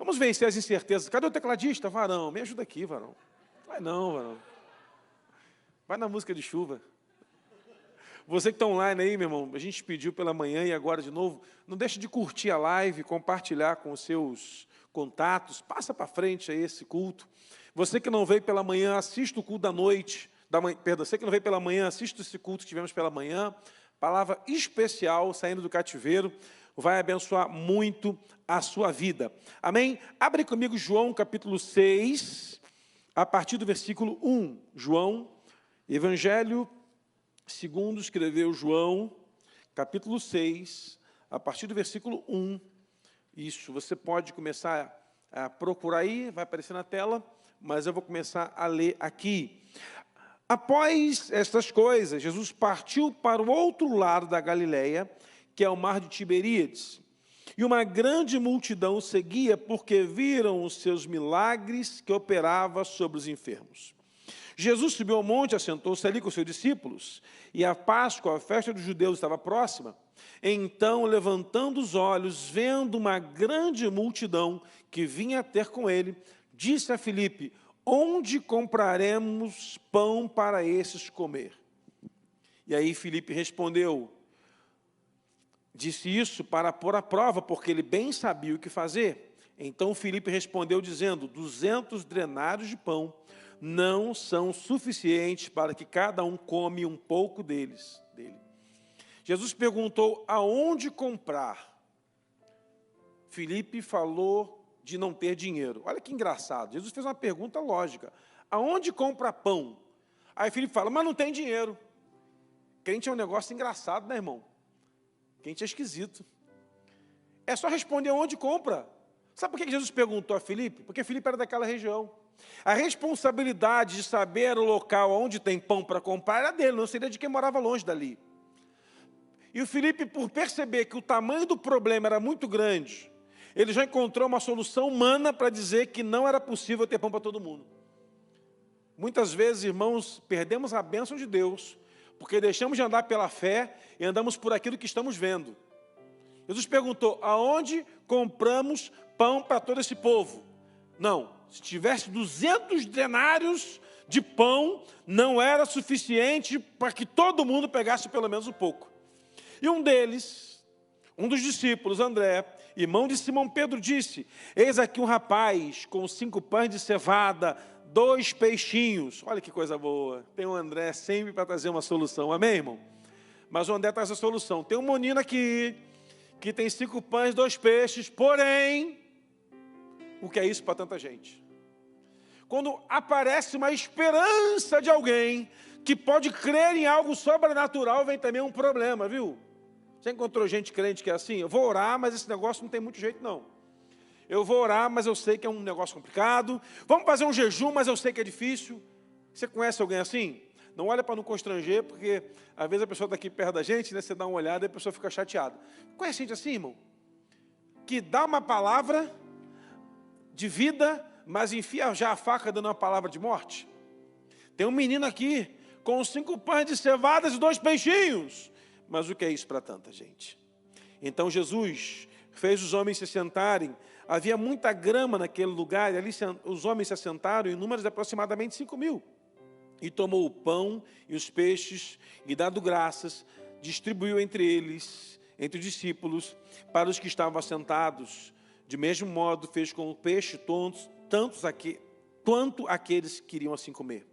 Vamos vencer as incertezas. Cadê o tecladista? Varão, me ajuda aqui, varão. Vai não, varão. Vai na música de chuva. Você que está online aí, meu irmão, a gente pediu pela manhã e agora de novo, não deixe de curtir a live, compartilhar com os seus contatos, passa para frente aí esse culto. Você que não veio pela manhã, assista o culto da noite, você que não veio pela manhã, assista esse culto que tivemos pela manhã, palavra especial, saindo do cativeiro, vai abençoar muito a sua vida. Amém? Abre comigo João capítulo 6, a partir do versículo 1. João, Evangelho segundo escreveu João, capítulo 6, a partir do versículo 1. Isso, você pode começar a procurar aí, vai aparecer na tela, mas eu vou começar a ler aqui. Após estas coisas, Jesus partiu para o outro lado da Galileia, que é o mar de Tiberíades. E uma grande multidão seguia, porque viram os seus milagres que operava sobre os enfermos. Jesus subiu ao monte, assentou-se ali com os seus discípulos, e a Páscoa, a festa dos judeus, estava próxima. Então, levantando os olhos, vendo uma grande multidão que vinha ter com ele, disse a Filipe: onde compraremos pão para esses comer? E aí Filipe respondeu, disse isso para pôr à prova, porque ele bem sabia o que fazer. Então Filipe respondeu dizendo: 200 denários de pão não são suficientes para que cada um come um pouco dele. Jesus perguntou aonde comprar. Filipe falou de não ter dinheiro. Olha que engraçado, Jesus fez uma pergunta lógica. Aonde compra pão? Aí Filipe fala, mas não tem dinheiro. Crente é um negócio engraçado, né, irmão? Crente é esquisito. É só responder onde compra. Sabe por que Jesus perguntou a Filipe? Porque Filipe era daquela região. A responsabilidade de saber o local onde tem pão para comprar era dele, não seria de quem morava longe dali. E o Filipe, por perceber que o tamanho do problema era muito grande, ele já encontrou uma solução humana para dizer que não era possível ter pão para todo mundo. Muitas vezes, irmãos, perdemos a bênção de Deus, porque deixamos de andar pela fé e andamos por aquilo que estamos vendo. Jesus perguntou, aonde compramos pão para todo esse povo? Não, se tivesse 200 denários de pão, não era suficiente para que todo mundo pegasse pelo menos um pouco. E um deles, um dos discípulos, André, irmão de Simão Pedro, disse, eis aqui um rapaz com 5 pães de cevada, 2 peixinhos. Olha que coisa boa. Tem o André sempre para trazer uma solução. Amém, irmão? Mas o André traz a solução. Tem um menino aqui que tem 5 pães, 2 peixes, porém, o que é isso para tanta gente? Quando aparece uma esperança de alguém que pode crer em algo sobrenatural, vem também um problema, viu? Você encontrou gente crente que é assim? Eu vou orar, mas esse negócio não tem muito jeito, não. Eu vou orar, mas eu sei que é um negócio complicado. Vamos fazer um jejum, mas eu sei que é difícil. Você conhece alguém assim? Não olha para não constranger, porque às vezes a pessoa está aqui perto da gente, né? Você dá uma olhada e a pessoa fica chateada. Conhece gente assim, irmão? Que dá uma palavra de vida, mas enfia já a faca dando uma palavra de morte? Tem um menino aqui com 5 pães de cevadas e 2 peixinhos. Mas o que é isso para tanta gente? Então Jesus fez os homens se sentarem. Havia muita grama naquele lugar, e ali os homens se assentaram em números de aproximadamente 5.000. E tomou o pão e os peixes, e dando graças, distribuiu entre eles, entre os discípulos, para os que estavam assentados. De mesmo modo fez com o peixe quanto aqueles que queriam assim comer.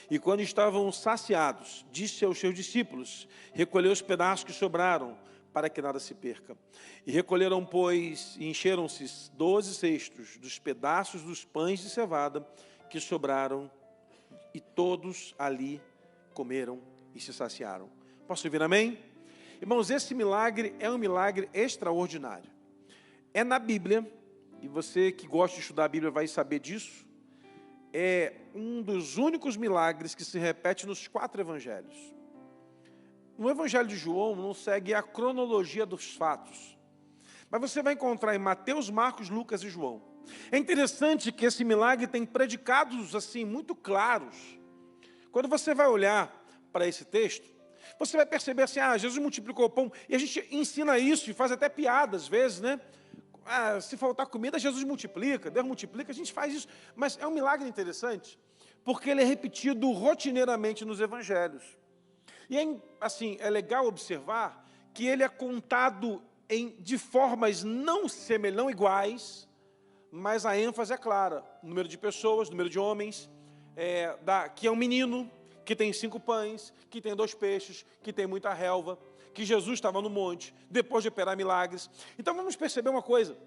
E quando estavam saciados, disse aos seus discípulos, recolheu os pedaços que sobraram, para que nada se perca. E recolheram, pois, e encheram-se 12 cestos dos pedaços dos pães de cevada que sobraram, e todos ali comeram e se saciaram. Posso ouvir amém? Irmãos, esse milagre é um milagre extraordinário. É na Bíblia, e você que gosta de estudar a Bíblia vai saber disso, é um dos únicos milagres que se repete nos 4 evangelhos. No evangelho de João não segue a cronologia dos fatos, mas você vai encontrar em Mateus, Marcos, Lucas e João. É interessante que esse milagre tem predicados assim muito claros. Quando você vai olhar para esse texto, você vai perceber assim, Jesus multiplicou o pão, e a gente ensina isso e faz até piada às vezes, né? se faltar comida, Jesus multiplica, Deus multiplica, a gente faz isso. Mas é um milagre interessante, porque ele é repetido rotineiramente nos evangelhos. E é legal observar que ele é contado de formas não iguais, mas a ênfase é clara. Número de pessoas, número de homens, que é um menino, que tem 5 pães, que tem 2 peixes, que tem muita relva, que Jesus estava no monte, depois de operar milagres. Então vamos perceber uma coisa,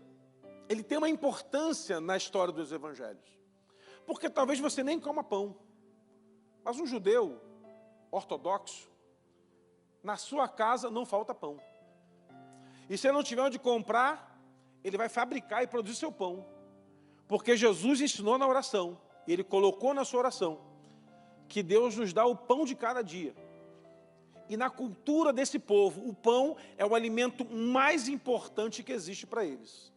ele tem uma importância na história dos evangelhos, porque talvez você nem coma pão, mas um judeu ortodoxo, na sua casa não falta pão. E se ele não tiver onde comprar, ele vai fabricar e produzir seu pão, porque Jesus ensinou na oração, e ele colocou na sua oração, que Deus nos dá o pão de cada dia. E na cultura desse povo, o pão é o alimento mais importante que existe para eles.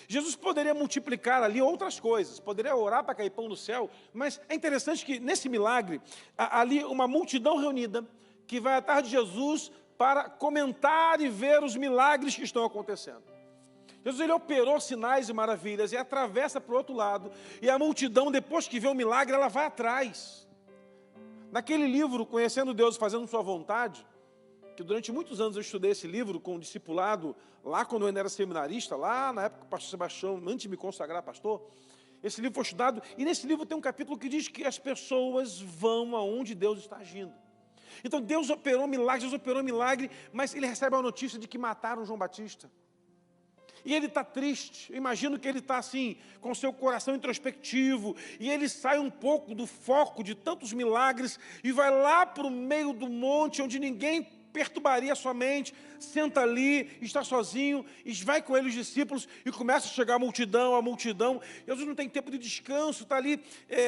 Jesus poderia multiplicar ali outras coisas, poderia orar para cair pão do céu, mas é interessante que nesse milagre, ali uma multidão reunida, que vai atrás de Jesus para comentar e ver os milagres que estão acontecendo. Jesus ele operou sinais e maravilhas e atravessa para o outro lado, e a multidão, depois que vê o milagre, ela vai atrás. Naquele livro, Conhecendo Deus e Fazendo Sua Vontade, que durante muitos anos eu estudei esse livro com um discipulado, lá quando eu ainda era seminarista, lá na época que o pastor Sebastião, antes de me consagrar pastor, esse livro foi estudado, e nesse livro tem um capítulo que diz que as pessoas vão aonde Deus está agindo. Então Deus operou milagre, mas ele recebe a notícia de que mataram João Batista. E ele está triste, eu imagino que ele está assim, com seu coração introspectivo, e ele sai um pouco do foco de tantos milagres, e vai lá para o meio do monte, onde ninguém perturbaria a sua mente, senta ali, está sozinho, e vai com ele os discípulos, e começa a chegar a multidão, Jesus não tem tempo de descanso, está ali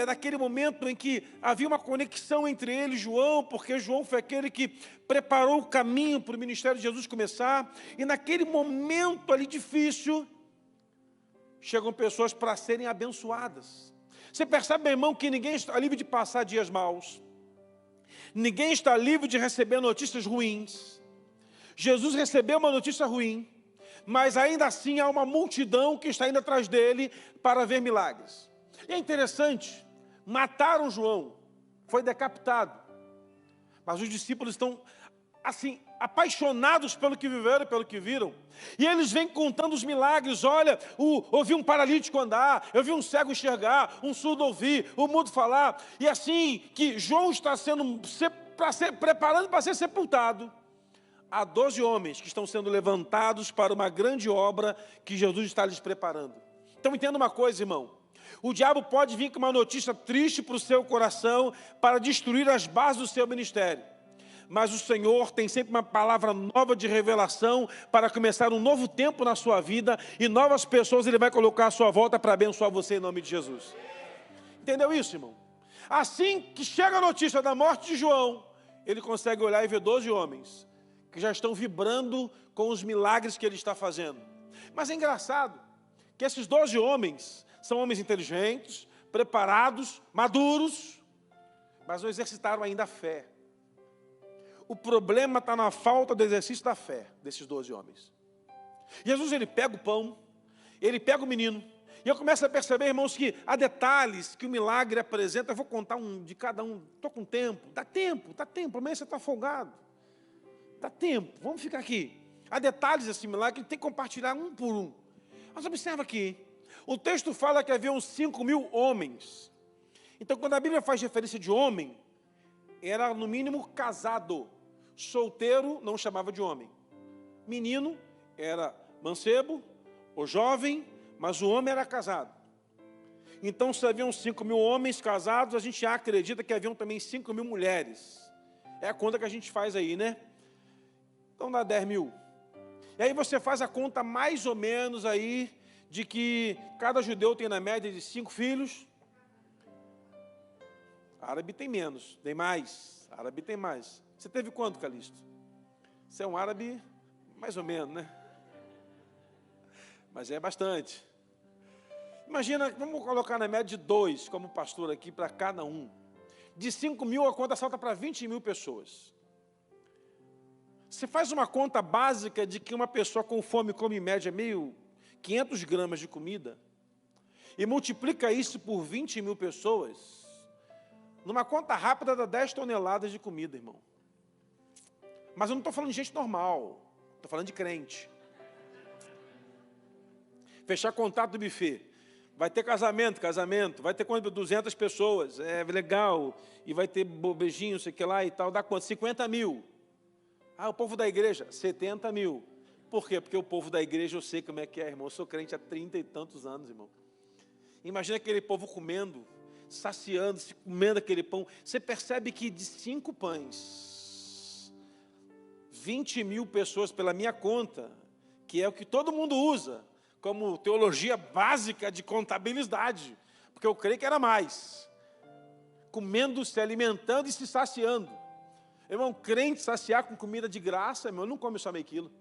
naquele momento em que havia uma conexão entre ele e João, porque João foi aquele que preparou o caminho para o ministério de Jesus começar, e naquele momento ali difícil, chegam pessoas para serem abençoadas. Você percebe, meu irmão, que ninguém está livre de passar dias maus, ninguém está livre de receber notícias ruins. Jesus recebeu uma notícia ruim, mas ainda assim há uma multidão que está indo atrás dele para ver milagres. E é interessante, mataram João, foi decapitado, mas os discípulos estão assim, apaixonados pelo que viveram e pelo que viram, e eles vêm contando os milagres. Olha, eu vi um paralítico andar, eu vi um cego enxergar, um surdo ouvir, o mudo falar, e assim que João está preparando para ser sepultado, há 12 homens que estão sendo levantados para uma grande obra que Jesus está lhes preparando. Então entenda uma coisa, irmão, o diabo pode vir com uma notícia triste para o seu coração, para destruir as bases do seu ministério, mas o Senhor tem sempre uma palavra nova de revelação para começar um novo tempo na sua vida, e novas pessoas Ele vai colocar à sua volta para abençoar você em nome de Jesus. Entendeu isso, irmão? Assim que chega a notícia da morte de João, ele consegue olhar e ver 12 homens que já estão vibrando com os milagres que ele está fazendo. Mas é engraçado que esses 12 homens são homens inteligentes, preparados, maduros, mas não exercitaram ainda a fé. O problema está na falta do exercício da fé desses 12 homens. Jesus, ele pega o pão, ele pega o menino, e eu começo a perceber, irmãos, que há detalhes que o milagre apresenta. Eu vou contar um de cada um, estou com tempo, dá tempo, amanhã você está folgado, dá tempo, vamos ficar aqui. Há detalhes desse milagre que a gente tem que compartilhar um por um. Mas observa aqui, o texto fala que haviam 5.000 homens. Então, quando a Bíblia faz referência de homem, era no mínimo casado. Solteiro não chamava de homem. Menino era mancebo ou jovem, mas o homem era casado. Então, se haviam 5.000 homens casados, a gente acredita que haviam também 5.000 mulheres. É a conta que a gente faz aí, né? Então dá 10.000. E aí você faz a conta mais ou menos aí, de que cada judeu tem na média de 5 filhos. Árabe tem menos, tem mais. Árabe tem mais. Você teve quanto, Calixto? Você é um árabe, mais ou menos, né? Mas é bastante. Imagina, vamos colocar na média de 2, como pastor aqui, para cada um. De 5.000, a conta salta para 20.000 pessoas. Você faz uma conta básica de que uma pessoa com fome come em média meio 500 gramas de comida, e multiplica isso por 20 mil pessoas, numa conta rápida dá 10 toneladas de comida, irmão. Mas eu não estou falando de gente normal, estou falando de crente. Fechar contato do buffet. Vai ter casamento, vai ter 200 pessoas, é legal, e vai ter beijinho, sei que lá e tal, dá quanto? 50 mil. Ah, o povo da igreja, 70 mil. Por quê? Porque o povo da igreja, eu sei como é que é, irmão, eu sou crente há 30 e tantos anos, irmão. Imagina aquele povo comendo, saciando-se, comendo aquele pão. Você percebe que de 5 pães, 20 mil pessoas, pela minha conta, que é o que todo mundo usa, como teologia básica de contabilidade, porque eu creio que era mais, comendo, se alimentando e se saciando. Irmão, crente saciar com comida de graça, irmão, não come só meio quilo.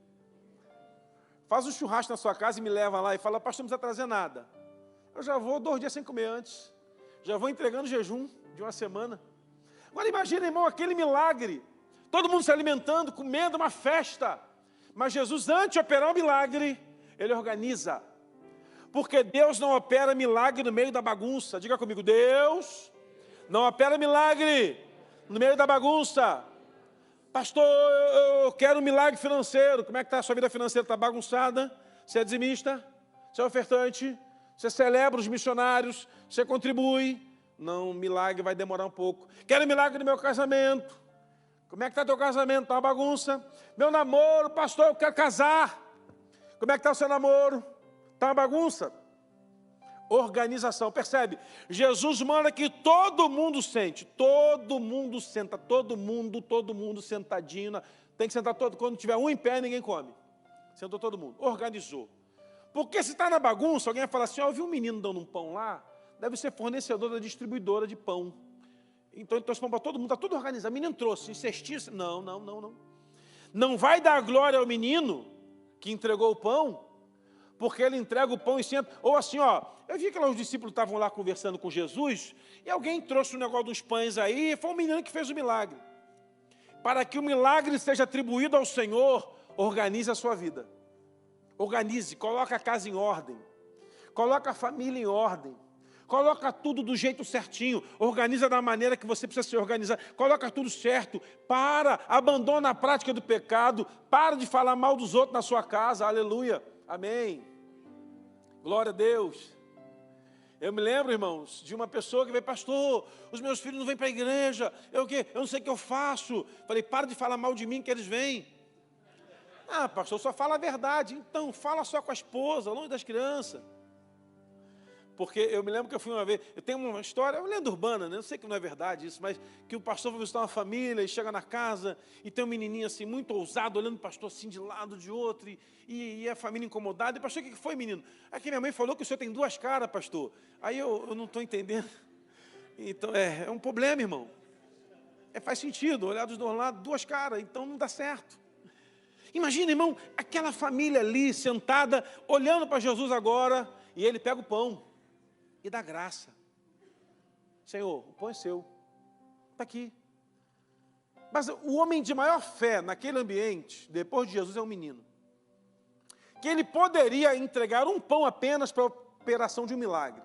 Faz um churrasco na sua casa e me leva lá e fala, pastor, não precisa trazer nada. Eu já vou 2 dias sem comer antes, já vou entregando jejum de uma semana. Agora imagina, irmão, aquele milagre, todo mundo se alimentando, comendo, uma festa. Mas Jesus, antes de operar o milagre, Ele organiza, porque Deus não opera milagre no meio da bagunça. Diga comigo, Deus não opera milagre no meio da bagunça. Pastor, eu quero um milagre financeiro. Como é que está a sua vida financeira? Está bagunçada? Você é dizimista? Você é ofertante? Você celebra os missionários? Você contribui? Não, milagre vai demorar um pouco. Quero milagre no meu casamento. Como é que está teu casamento? Está uma bagunça. Meu namoro, pastor, eu quero casar. Como é que está o seu namoro? Está uma bagunça? Organização, percebe? Jesus manda que todo mundo sente, todo mundo senta, todo mundo sentadinho. Tem que sentar todo, quando tiver um em pé, ninguém come. Sentou todo mundo, organizou. Porque se está na bagunça, alguém vai falar assim, eu vi um menino dando um pão lá, deve ser fornecedor da distribuidora de pão. Então ele trouxe pão para todo mundo, está tudo organizado. O menino trouxe, cestinha, não. Não vai dar glória ao menino que entregou o pão, porque ele entrega o pão e senta. Ou assim, ó, eu vi que lá os discípulos estavam lá conversando com Jesus, e alguém trouxe um negócio dos pães aí, e foi um menino que fez o milagre. Para que o milagre seja atribuído ao Senhor, organize a sua vida. Organize, coloca a casa em ordem, coloca a família em ordem, coloca tudo do jeito certinho, organiza da maneira que você precisa se organizar, coloca tudo certo, abandona a prática do pecado, para de falar mal dos outros na sua casa, aleluia, amém, glória a Deus. Eu me lembro, irmãos, de uma pessoa que veio, pastor, os meus filhos não vêm para a igreja, eu não sei o que eu faço. Falei, para de falar mal de mim que eles vêm. Ah, pastor, só fala a verdade. Então, fala só com a esposa, longe das crianças. Porque eu me lembro que eu fui uma vez, eu tenho uma história, uma lenda urbana, né? Eu sei que não é verdade isso, mas que o pastor vai visitar uma família e chega na casa e tem um menininho assim, muito ousado, olhando o pastor assim de lado, de outro, e a família incomodada. E pastor, o que foi, menino? É que minha mãe falou que o senhor tem 2 caras, pastor. Aí eu não estou entendendo. Então, é um problema, irmão. Faz sentido, olhar dos 2 lados, 2 caras, então não dá certo. Imagina, irmão, aquela família ali, sentada, olhando para Jesus agora, e ele pega o pão e dá graça. Senhor, o pão é seu, está aqui. Mas o homem de maior fé naquele ambiente, depois de Jesus, é um menino. Que ele poderia entregar um pão apenas para a operação de um milagre.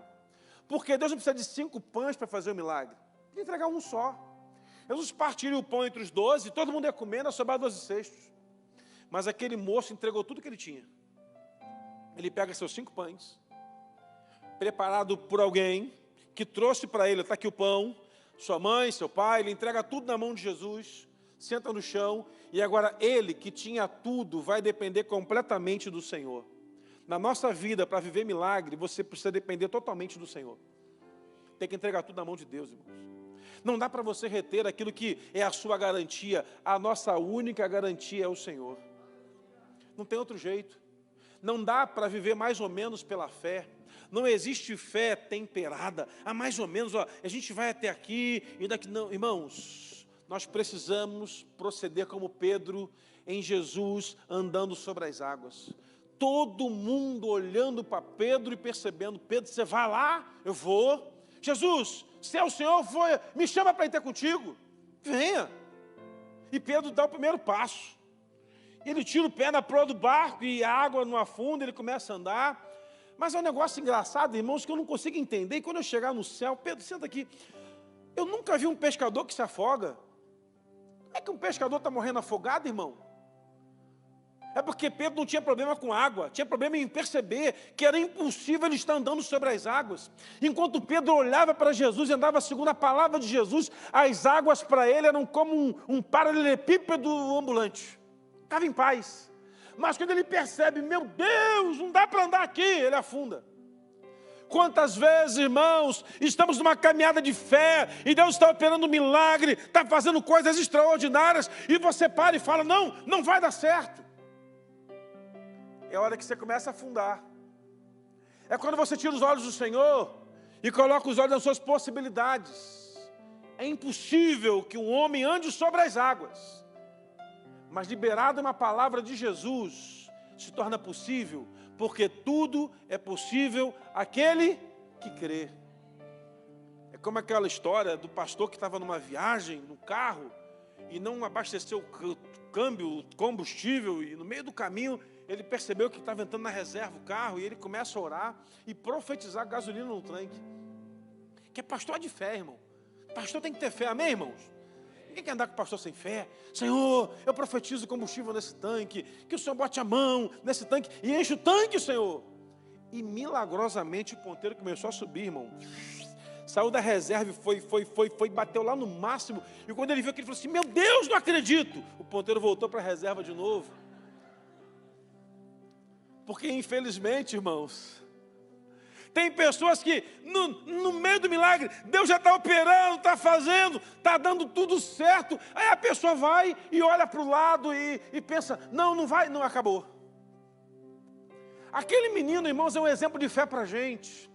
Porque Deus não precisa de 5 pães para fazer o milagre. Ele ia entregar um só. Jesus partiria o pão entre os 12, todo mundo ia comer, ia sobrar 12 cestos. Mas aquele moço entregou tudo que ele tinha. Ele pega seus 5 pães, preparado por alguém, que trouxe para ele, está aqui o pão, sua mãe, seu pai, ele entrega tudo na mão de Jesus, senta no chão, e agora ele, que tinha tudo, vai depender completamente do Senhor. Na nossa vida, para viver milagre, você precisa depender totalmente do Senhor. Tem que entregar tudo na mão de Deus, irmãos. Não dá para você reter aquilo que é a sua garantia. A nossa única garantia é o Senhor. Não tem outro jeito. Não dá para viver mais ou menos pela fé. Não existe fé temperada. Mais ou menos, ó, a gente vai até aqui e daqui não. Irmãos, nós precisamos proceder como Pedro em Jesus andando sobre as águas. Todo mundo olhando para Pedro e percebendo, Pedro, você vai lá? Eu vou. Jesus, se é o Senhor, me chama para ir ter contigo. Venha. E Pedro dá o primeiro passo. Ele tira o pé na proa do barco e a água não afunda, ele começa a andar. Mas é um negócio engraçado, irmãos, que eu não consigo entender. E quando eu chegar no céu, Pedro, senta aqui. Eu nunca vi um pescador que se afoga. Como é que um pescador está morrendo afogado, irmão? É porque Pedro não tinha problema com água, tinha problema em perceber que era impossível ele estar andando sobre as águas. Enquanto Pedro olhava para Jesus e andava segundo a palavra de Jesus, as águas para ele eram como um paralelepípedo ambulante. Estava em paz. Mas quando ele percebe, meu Deus, não dá para andar aqui, ele afunda. Quantas vezes, irmãos, estamos numa caminhada de fé, e Deus está operando um milagre, está fazendo coisas extraordinárias, e você para e fala, não, não vai dar certo. É a hora que você começa a afundar. É quando você tira os olhos do Senhor e coloca os olhos nas suas possibilidades. É impossível que um homem ande sobre as águas, mas liberado uma palavra de Jesus, se torna possível, porque tudo é possível àquele que crê. É como aquela história do pastor que estava numa viagem, no carro, e não abasteceu o câmbio, o combustível, e no meio do caminho, ele percebeu que estava entrando na reserva o carro, e ele começa a orar e profetizar gasolina no tanque. Que é pastor de fé, irmão. Pastor tem que ter fé, amém, irmãos? Ninguém quer andar com o pastor sem fé. Senhor, eu profetizo combustível nesse tanque, que o Senhor bote a mão nesse tanque e enche o tanque, Senhor. E milagrosamente o ponteiro começou a subir, irmão. Saiu da reserva e foi, bateu lá no máximo. E quando ele viu aquilo, ele falou assim, meu Deus, não acredito. O ponteiro voltou para a reserva de novo. Porque infelizmente, irmãos, tem pessoas que no meio do milagre, Deus já está operando, está fazendo, está dando tudo certo. Aí a pessoa vai e olha para o lado e pensa, não vai, não acabou. Aquele menino, irmãos, é um exemplo de fé para a gente.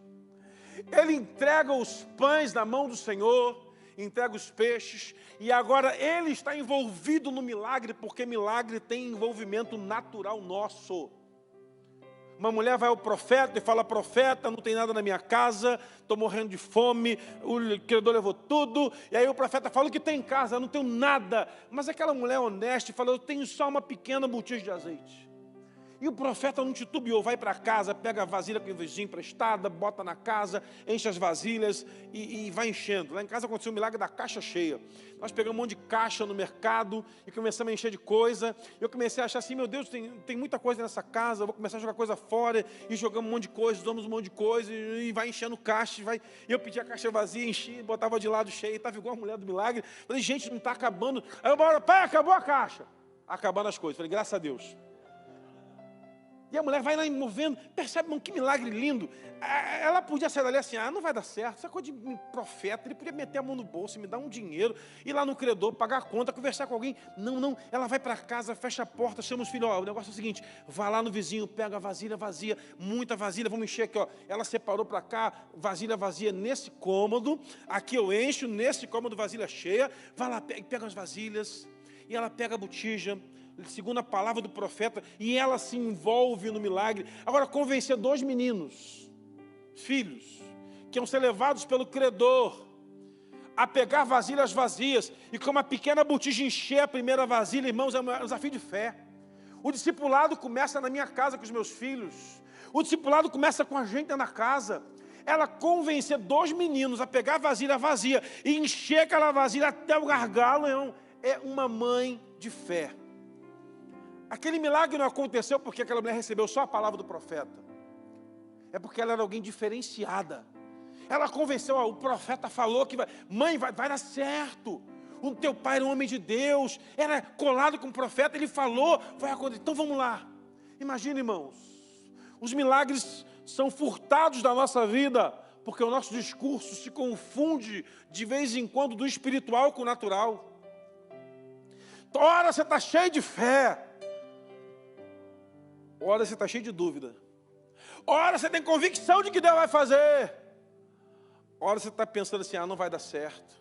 Ele entrega os pães na mão do Senhor, entrega os peixes, e agora ele está envolvido no milagre, porque milagre tem envolvimento natural nosso. Uma mulher vai ao profeta e fala, profeta, não tem nada na minha casa, estou morrendo de fome, o credor levou tudo. E aí o profeta fala, o que tem em casa? Eu não tenho nada. Mas aquela mulher honesta falou, eu tenho só uma pequena botija de azeite. E o profeta não titubeou, vai para casa, pega a vasilha com o vizinho emprestada, bota na casa, enche as vasilhas e vai enchendo. Lá em casa aconteceu o milagre da caixa cheia. Nós pegamos um monte de caixa no mercado e começamos a encher de coisa. Eu comecei a achar assim, meu Deus, tem muita coisa nessa casa, eu vou começar a jogar coisa fora. E jogamos um monte de coisa, usamos um monte de coisa e vai enchendo caixa. E eu pedi a caixa vazia, enchi, botava de lado cheio, estava igual a mulher do milagre. Falei, gente, não está acabando. Aí eu falei, pai, acabou a caixa. Acabando as coisas. Falei, graças a Deus. E a mulher vai lá movendo, percebe, irmão, que milagre lindo. Ela podia sair dali assim, não vai dar certo, essa coisa de profeta, ele podia meter a mão no bolso, me dar um dinheiro, ir lá no credor, pagar a conta, conversar com alguém. Não, ela vai para casa, fecha a porta, chama os filhos, o negócio é o seguinte, vai lá no vizinho, pega a vasilha vazia, muita vasilha, vamos encher aqui, Ela separou para cá, vasilha vazia nesse cômodo, aqui eu encho, nesse cômodo vasilha cheia, vai lá, pega as vasilhas, e ela pega a botija, segundo a palavra do profeta, e ela se envolve no milagre. Agora, convencer 2 meninos, filhos, que iam ser levados pelo credor, a pegar vasilhas vazias, e com uma pequena botija encher a primeira vasilha, irmãos, é um desafio de fé. O discipulado começa na minha casa com os meus filhos, o discipulado começa com a gente na casa. Ela convencer 2 meninos a pegar a vasilha vazia, e encher aquela vasilha até o gargalo, é uma mãe de fé. Aquele milagre não aconteceu porque aquela mulher recebeu só a palavra do profeta. É porque ela era alguém diferenciada. Ela convenceu, o profeta falou que mãe, vai dar certo. O teu pai era um homem de Deus, era colado com o profeta, ele falou, vai acontecer. Então vamos lá. Imagina, irmãos, os milagres são furtados da nossa vida, porque o nosso discurso se confunde de vez em quando do espiritual com o natural. Ora, você está cheio de fé. Ora, você está cheio de dúvida. Ora, você tem convicção de que Deus vai fazer. Ora, você está pensando assim, não vai dar certo.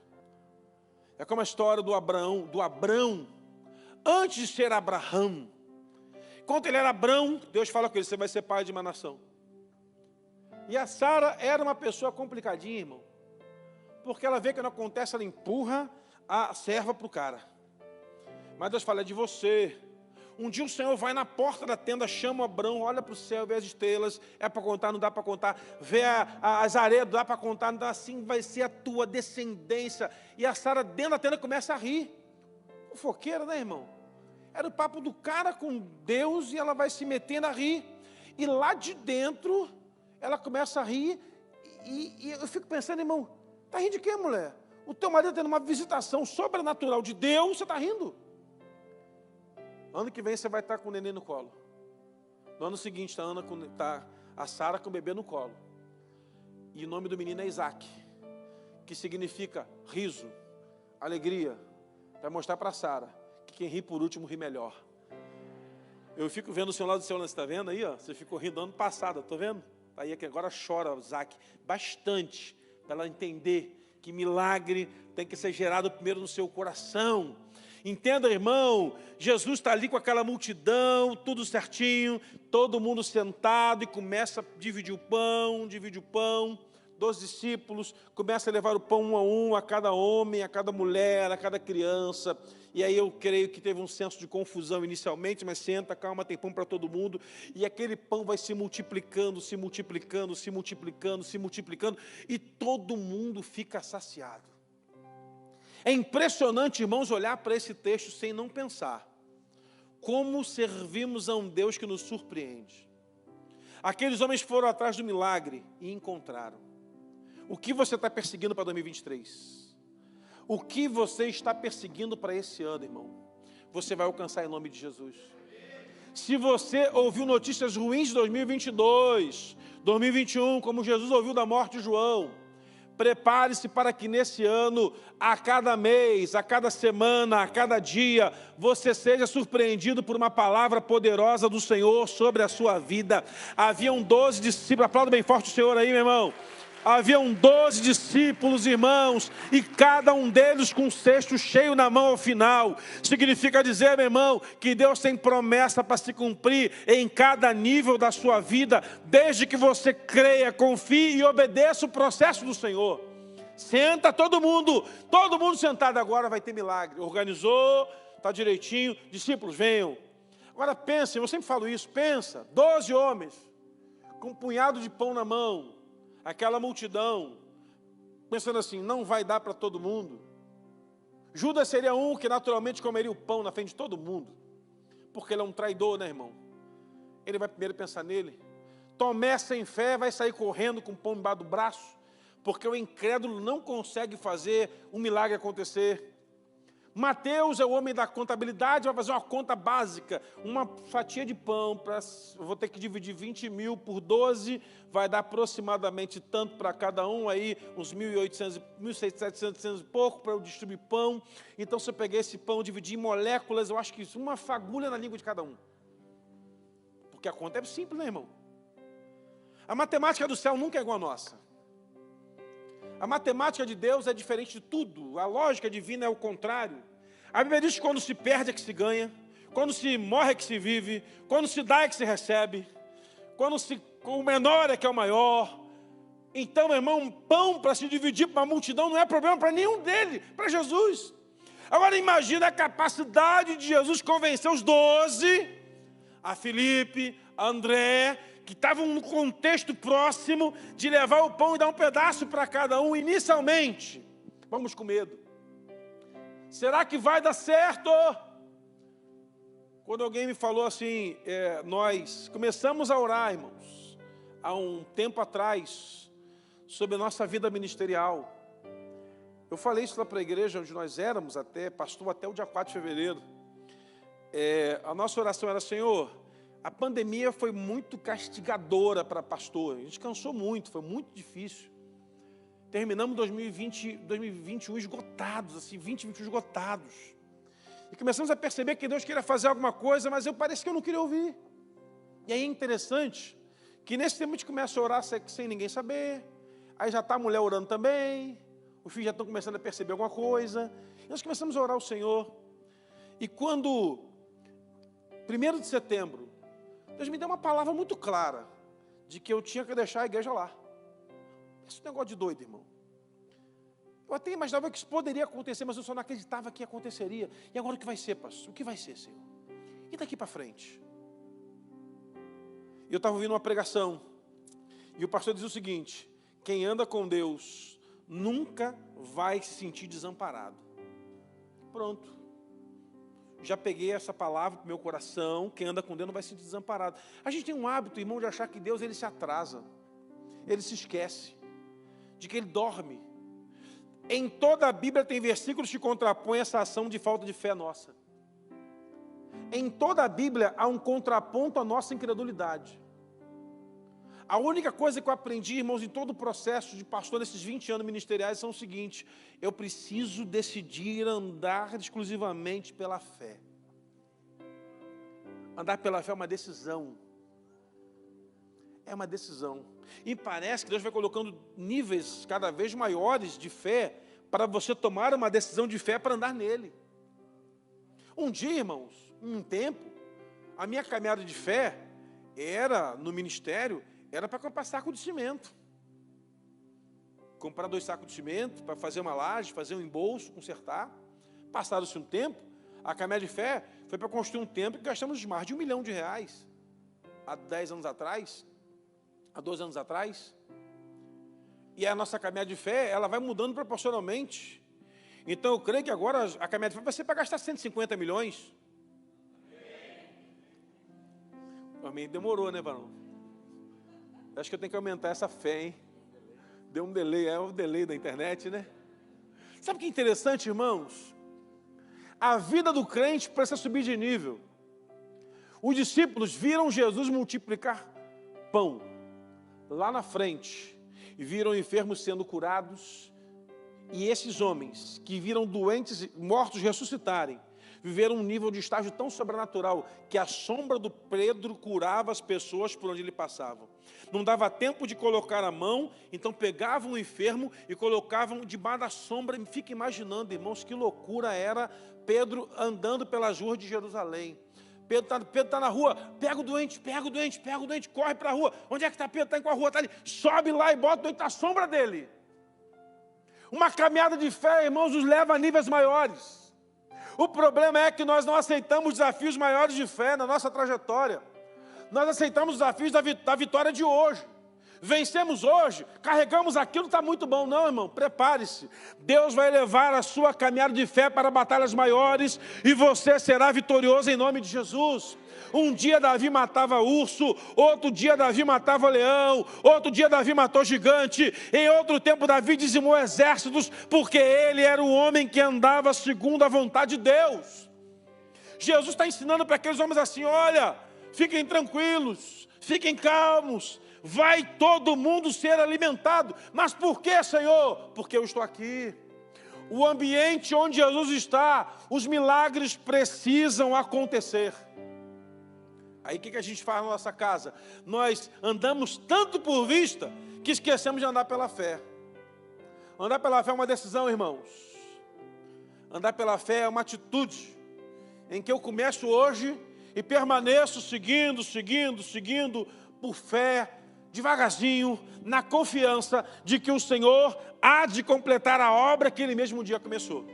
É como a história do Abrão, antes de ser Abraão. Enquanto ele era Abrão, Deus fala com ele, você vai ser pai de uma nação. E a Sara era uma pessoa complicadinha, irmão. Porque ela vê que não acontece, ela empurra a serva para o cara. Mas Deus fala, é de você. Um dia o Senhor vai na porta da tenda, chama Abraão, olha para o céu, vê as estrelas, é para contar, não dá para contar, vê as areias, não dá para contar, não dá, assim vai ser a tua descendência. E a Sara dentro da tenda começa a rir. Fofoqueira, né, irmão? Era o papo do cara com Deus e ela vai se metendo a rir. E lá de dentro, ela começa a rir e eu fico pensando, irmão, está rindo de quê, mulher? O teu marido tendo uma visitação sobrenatural de Deus, você está rindo? Ano que vem você vai estar com o neném no colo. No ano seguinte está a Sara com o bebê no colo. E o nome do menino é Isaac, que significa riso, alegria. Vai mostrar para a Sara que quem ri por último ri melhor. Eu fico vendo o seu lado do seu, você está vendo aí? Ó, você ficou rindo ano passado, estou vendo? Aí é que agora chora o Isaac bastante, para ela entender que milagre tem que ser gerado primeiro no seu coração. Entenda, irmão, Jesus está ali com aquela multidão, tudo certinho, todo mundo sentado e começa a dividir o pão, 12 discípulos, começa a levar o pão um a um, a cada homem, a cada mulher, a cada criança. E aí eu creio que teve um senso de confusão inicialmente, mas senta, calma, tem pão para todo mundo. E aquele pão vai se multiplicando, se multiplicando, se multiplicando, se multiplicando, e todo mundo fica saciado. É impressionante, irmãos, olhar para esse texto sem não pensar. Como servimos a um Deus que nos surpreende. Aqueles homens foram atrás do milagre e encontraram. O que você está perseguindo para 2023? O que você está perseguindo para esse ano, irmão? Você vai alcançar em nome de Jesus. Se você ouviu notícias ruins de 2022, 2021, como Jesus ouviu da morte de João, prepare-se para que nesse ano, a cada mês, a cada semana, a cada dia, você seja surpreendido por uma palavra poderosa do Senhor sobre a sua vida. Haviam 12 discípulos, aplauda bem forte o Senhor aí, meu irmão. Haviam 12 discípulos, irmãos, e cada um deles com um cesto cheio na mão ao final. Significa dizer, meu irmão, que Deus tem promessa para se cumprir em cada nível da sua vida, desde que você creia, confie e obedeça o processo do Senhor. Senta todo mundo sentado agora, vai ter milagre. Organizou, está direitinho, discípulos, venham. Agora pensem, eu sempre falo isso, pensa, 12 homens, com um punhado de pão na mão, aquela multidão, pensando assim, não vai dar para todo mundo. Judas seria um que naturalmente comeria o pão na frente de todo mundo, porque ele é um traidor, né, irmão? Ele vai primeiro pensar nele. Tomé, sem fé, vai sair correndo com o pão embaixo do braço, porque o incrédulo não consegue fazer um milagre acontecer. Mateus é o homem da contabilidade, vai fazer uma conta básica, uma fatia de pão, eu vou ter que dividir 20 mil por 12, vai dar aproximadamente tanto para cada um, aí uns 1.800, 1.700 e pouco para eu distribuir pão. Então se eu peguei esse pão, dividir em moléculas, eu acho que isso, uma fagulha na língua de cada um. Porque a conta é simples, né, irmão? A matemática do céu nunca é igual à nossa. A matemática de Deus é diferente de tudo. A lógica divina é o contrário. A Bíblia diz que quando se perde é que se ganha, quando se morre é que se vive, quando se dá é que se recebe, o menor é que é o maior. Então, meu irmão, um pão para se dividir para uma multidão não é problema para nenhum deles, para Jesus. Agora imagina a capacidade de Jesus convencer os 12, a Filipe, a André, que estavam no contexto próximo de levar o pão e dar um pedaço para cada um inicialmente. Vamos com medo. Será que vai dar certo? Quando alguém me falou assim, nós começamos a orar, irmãos, há um tempo atrás, sobre a nossa vida ministerial. Eu falei isso lá para a igreja onde nós éramos, pastor, até o dia 4 de fevereiro. A nossa oração era, Senhor, a pandemia foi muito castigadora para pastor. A gente cansou muito, foi muito difícil. Terminamos 2021 esgotados, assim, 2021 esgotados. E começamos a perceber que Deus queria fazer alguma coisa, mas parece que eu não queria ouvir. E aí é interessante que nesse tempo a gente começa a orar sem ninguém saber. Aí já está a mulher orando também. Os filhos já estão começando a perceber alguma coisa. E nós começamos a orar ao Senhor. E quando, 1º de setembro, Deus me deu uma palavra muito clara de que eu tinha que deixar a igreja lá. Esse negócio de doido, irmão. Eu até imaginava que isso poderia acontecer, mas eu só não acreditava que aconteceria. E agora o que vai ser, pastor? O que vai ser, Senhor? E daqui para frente? Eu estava ouvindo uma pregação, e o pastor dizia o seguinte: quem anda com Deus nunca vai se sentir desamparado. Pronto. Já peguei essa palavra para o meu coração. Quem anda com Deus não vai se sentir desamparado. A gente tem um hábito, irmão, de achar que Deus ele se atrasa, ele se esquece, de que ele dorme. Em toda a Bíblia tem versículos que contrapõem essa ação de falta de fé nossa. Em toda a Bíblia há um contraponto à nossa incredulidade. A única coisa que eu aprendi, irmãos, em todo o processo de pastor nesses 20 anos ministeriais são o seguinte: eu preciso decidir andar exclusivamente pela fé. Andar pela fé é uma decisão. É uma decisão. E parece que Deus vai colocando níveis cada vez maiores de fé para você tomar uma decisão de fé para andar nele. Um dia, irmãos, um tempo, a minha caminhada de fé era, no ministério, era para comprar saco de cimento. Comprar 2 sacos de cimento para fazer uma laje, fazer um embolso, consertar. Passado-se um tempo, a caminhada de fé foi para construir um templo que gastamos mais de R$1 milhão. Há 10 anos atrás, há 12 anos atrás. E a nossa caminhada de fé, ela vai mudando proporcionalmente. Então eu creio que agora a caminhada de fé vai ser para gastar 150 milhões. Amém. Demorou, né, varão? Acho que eu tenho que aumentar essa fé, hein? Deu um delay, é o delay da internet, né? Sabe o que é interessante, irmãos? A vida do crente precisa subir de nível. Os discípulos viram Jesus multiplicar pão lá na frente e viram enfermos sendo curados. E esses homens que viram doentes mortos ressuscitarem, viveram um nível de estágio tão sobrenatural que a sombra do Pedro curava as pessoas por onde ele passava. Não dava tempo de colocar a mão, então pegavam o enfermo e colocavam debaixo da sombra. Fica imaginando, irmãos, que loucura era Pedro andando pelas ruas de Jerusalém. Pedro está na rua, pega o doente, corre para a rua. Onde é que está Pedro? Está em qual rua? Está ali. Sobe lá e bota o doente na sombra dele. Uma caminhada de fé, irmãos, nos leva a níveis maiores. O problema é que nós não aceitamos desafios maiores de fé na nossa trajetória. Nós aceitamos os desafios da vitória de hoje. Vencemos hoje, carregamos aquilo, está muito bom. Não, irmão, prepare-se. Deus vai levar a sua caminhada de fé para batalhas maiores e você será vitorioso em nome de Jesus. Um dia Davi matava urso, outro dia Davi matava leão, outro dia Davi matou gigante, em outro tempo Davi dizimou exércitos, porque ele era o homem que andava segundo a vontade de Deus. Jesus está ensinando para aqueles homens assim: olha, fiquem tranquilos, fiquem calmos, vai todo mundo ser alimentado. Mas por que, Senhor? Porque eu estou aqui. O ambiente onde Jesus está, os milagres precisam acontecer. Aí o que a gente faz na nossa casa? Nós andamos tanto por vista que esquecemos de andar pela fé. Andar pela fé é uma decisão, irmãos. Andar pela fé é uma atitude em que eu começo hoje e permaneço seguindo por fé, devagarzinho, na confiança de que o Senhor há de completar a obra que Ele mesmo um dia começou.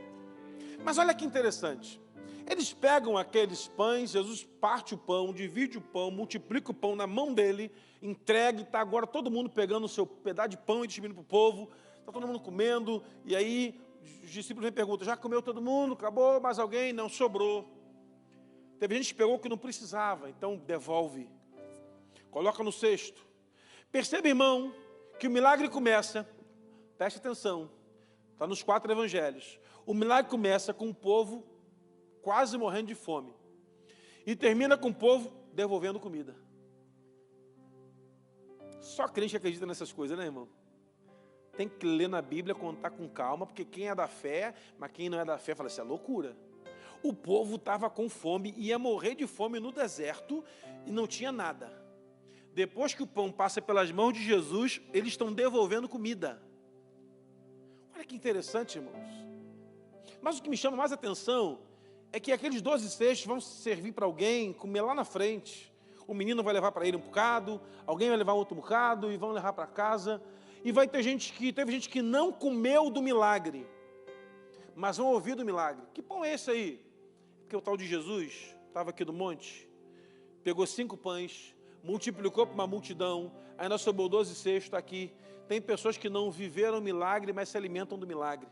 Mas olha que interessante. Eles pegam aqueles pães, Jesus parte o pão, divide o pão, multiplica o pão na mão dele, entrega, está agora todo mundo pegando o seu pedaço de pão e distribuindo para o povo, está todo mundo comendo, e aí os discípulos me perguntam: já comeu todo mundo? Acabou? Mais alguém? Não, sobrou. Teve gente que pegou que não precisava, então devolve, coloca no cesto. Perceba, irmão, que o milagre começa, preste atenção, está nos 4 evangelhos, o milagre começa com o povo quase morrendo de fome, e termina com o povo devolvendo comida. Só crente acredita nessas coisas, né, irmão? Tem que ler na Bíblia, contar com calma, porque quem é da fé, mas quem não é da fé fala: isso é loucura. O povo estava com fome, ia morrer de fome no deserto e não tinha nada. Depois que o pão passa pelas mãos de Jesus, eles estão devolvendo comida. Olha que interessante, irmãos. Mas o que me chama mais atenção é que aqueles 12 cestos vão servir para alguém comer lá na frente. O menino vai levar para ele um bocado, alguém vai levar outro bocado e vão levar para casa. E vai ter teve gente que não comeu do milagre, mas vão ouvir do milagre. Que pão é esse aí? Porque o tal de Jesus estava aqui no monte, pegou 5 pães, multiplicou para uma multidão, ainda sobrou 12 cestos, está aqui. Tem pessoas que não viveram milagre, mas se alimentam do milagre.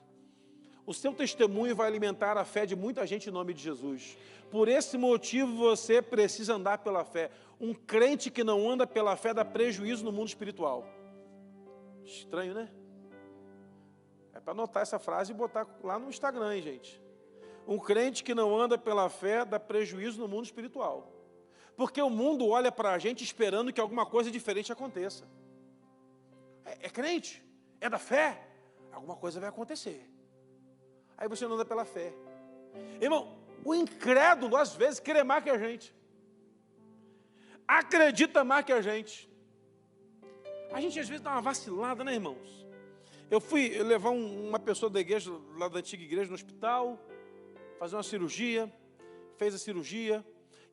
O seu testemunho vai alimentar a fé de muita gente em nome de Jesus. Por esse motivo você precisa andar pela fé. Um crente que não anda pela fé dá prejuízo no mundo espiritual. Estranho, né? É para anotar essa frase e botar lá no Instagram, hein, gente. Um crente que não anda pela fé dá prejuízo no mundo espiritual. Porque o mundo olha para a gente esperando que alguma coisa diferente aconteça. É crente, é da fé, alguma coisa vai acontecer. Aí você não anda pela fé. Irmão, o incrédulo às vezes crê mais que a gente. Acredita mais que a gente. A gente às vezes dá uma vacilada, né, irmãos? Eu fui levar uma pessoa da igreja, lá da antiga igreja, no hospital, fazer uma cirurgia, fez a cirurgia.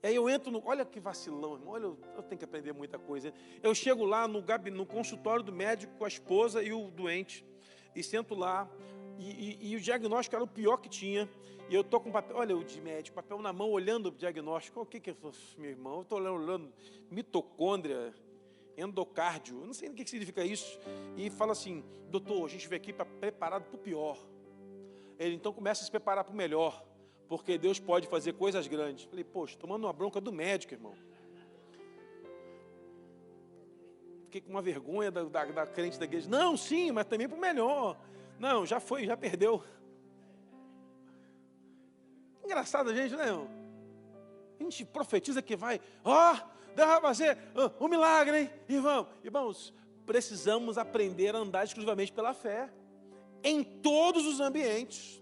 E aí eu entro, olha que vacilão, irmão, olha, eu tenho que aprender muita coisa. Eu chego lá no consultório do médico com a esposa e o doente, e sento lá, e o diagnóstico era o pior que tinha, e eu estou com papel, olha o de médico, papel na mão, olhando o diagnóstico. O que é isso, meu irmão? Eu estou olhando mitocôndria, endocárdio, eu não sei o que significa isso, e fala assim, doutor, a gente veio aqui preparado para o pior. Ele então começa a se preparar para o melhor, porque Deus pode fazer coisas grandes. Falei, poxa, tomando uma bronca do médico, irmão. Fiquei com uma vergonha da crente da igreja. Não, sim, mas também para o melhor. Não, já foi, já perdeu. Engraçado a gente, né, irmão? A gente profetiza que vai, Deus vai fazer um milagre, hein? Irmãos, precisamos aprender a andar exclusivamente pela fé. Em todos os ambientes.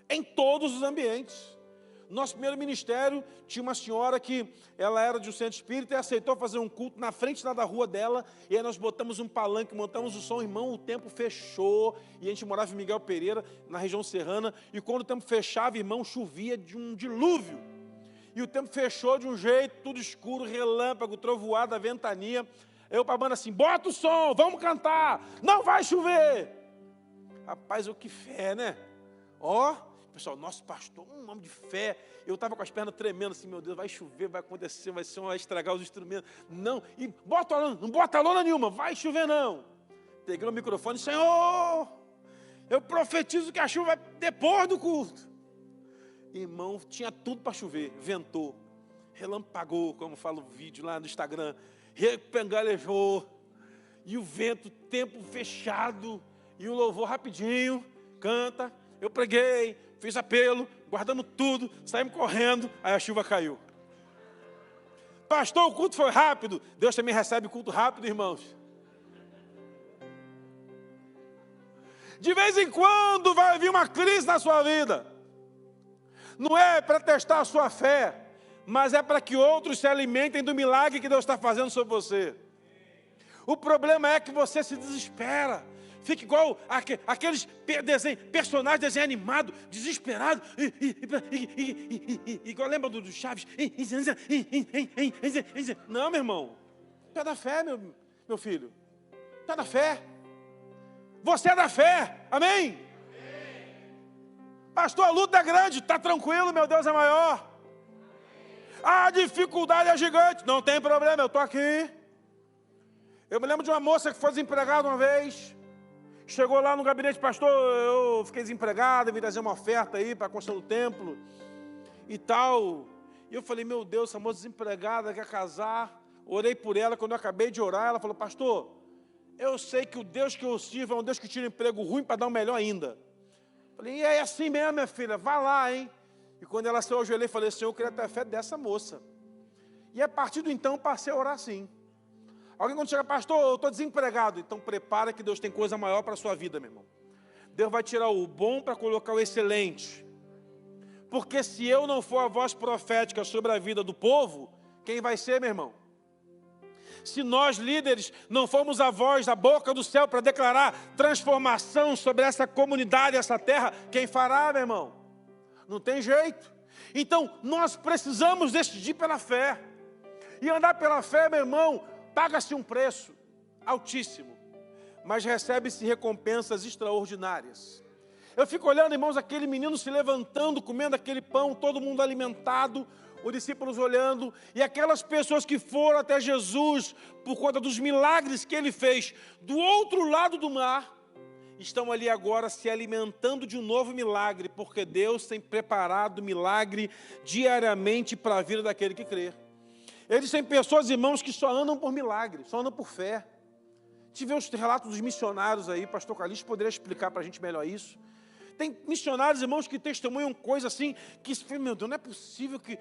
Em todos os ambientes. Nosso primeiro ministério tinha uma senhora que ela era de um centro espírita e aceitou fazer um culto na frente lá da rua dela. E aí nós botamos um palanque, montamos o som, irmão, o tempo fechou. E a gente morava em Miguel Pereira, na região serrana. E quando o tempo fechava, irmão, chovia de um dilúvio. E o tempo fechou de um jeito, tudo escuro, relâmpago, trovoada, ventania. Eu para a banda assim, bota o som, vamos cantar, não vai chover. Rapaz, que fé, né? Pessoal, nosso pastor, um homem de fé. Eu estava com as pernas tremendo assim, meu Deus, vai chover, vai acontecer, vai estragar os instrumentos. Não, e não bota lona nenhuma, vai chover não. Peguei o microfone, Senhor, eu profetizo que a chuva vai depois do culto. Irmão, tinha tudo para chover, ventou, relampagou, como fala o vídeo lá no Instagram, repengalejou, e o vento, tempo fechado, e o louvor rapidinho, canta, eu preguei, fiz apelo, guardamos tudo, saímos correndo, aí a chuva caiu. Pastor, o culto foi rápido. Deus também recebe culto rápido, irmãos. De vez em quando vai vir uma crise na sua vida. Não é para testar a sua fé, mas é para que outros se alimentem do milagre que Deus está fazendo sobre você. O problema é que você se desespera. Fica igual aqueles personagens desenho animado, desesperado. Igual lembra do Chaves? Não, meu irmão. Tu é da fé, meu filho. Tu é da fé. Você é da fé. Amém? Pastor, a luta é grande. Está tranquilo, meu Deus é maior. A dificuldade é gigante. Não tem problema, eu estou aqui. Eu me lembro de uma moça que foi desempregada uma vez. Chegou lá no gabinete, pastor, eu fiquei desempregado, vim trazer uma oferta aí para a construção do templo e tal. E eu falei, meu Deus, essa moça desempregada quer casar. Orei por ela, quando eu acabei de orar, ela falou, pastor, eu sei que o Deus que eu sirvo é um Deus que tira emprego ruim para dar um melhor ainda. Falei, e é assim mesmo, minha filha, vai lá, hein. E quando ela se ajoelhou, eu falei, Senhor, eu queria ter a fé dessa moça. E a partir do então, passei a orar assim. Alguém quando chega, pastor, eu estou desempregado. Então prepara que Deus tem coisa maior para a sua vida, meu irmão. Deus vai tirar o bom para colocar o excelente. Porque se eu não for a voz profética sobre a vida do povo, quem vai ser, meu irmão? Se nós líderes não formos a voz da boca do céu para declarar transformação sobre essa comunidade, essa terra, quem fará, meu irmão? Não tem jeito. Então nós precisamos decidir pela fé. E andar pela fé, meu irmão, paga-se um preço altíssimo, mas recebe-se recompensas extraordinárias. Eu fico olhando, irmãos, aquele menino se levantando, comendo aquele pão, todo mundo alimentado, os discípulos olhando, e aquelas pessoas que foram até Jesus por conta dos milagres que ele fez do outro lado do mar, estão ali agora se alimentando de um novo milagre, porque Deus tem preparado milagre diariamente para a vida daquele que crê. Eles têm pessoas, irmãos, que só andam por milagre, só andam por fé. Tive os relatos dos missionários aí, pastor Calixto poderia explicar para a gente melhor isso. Tem missionários, irmãos, que testemunham coisa assim, que, meu Deus, não é possível que...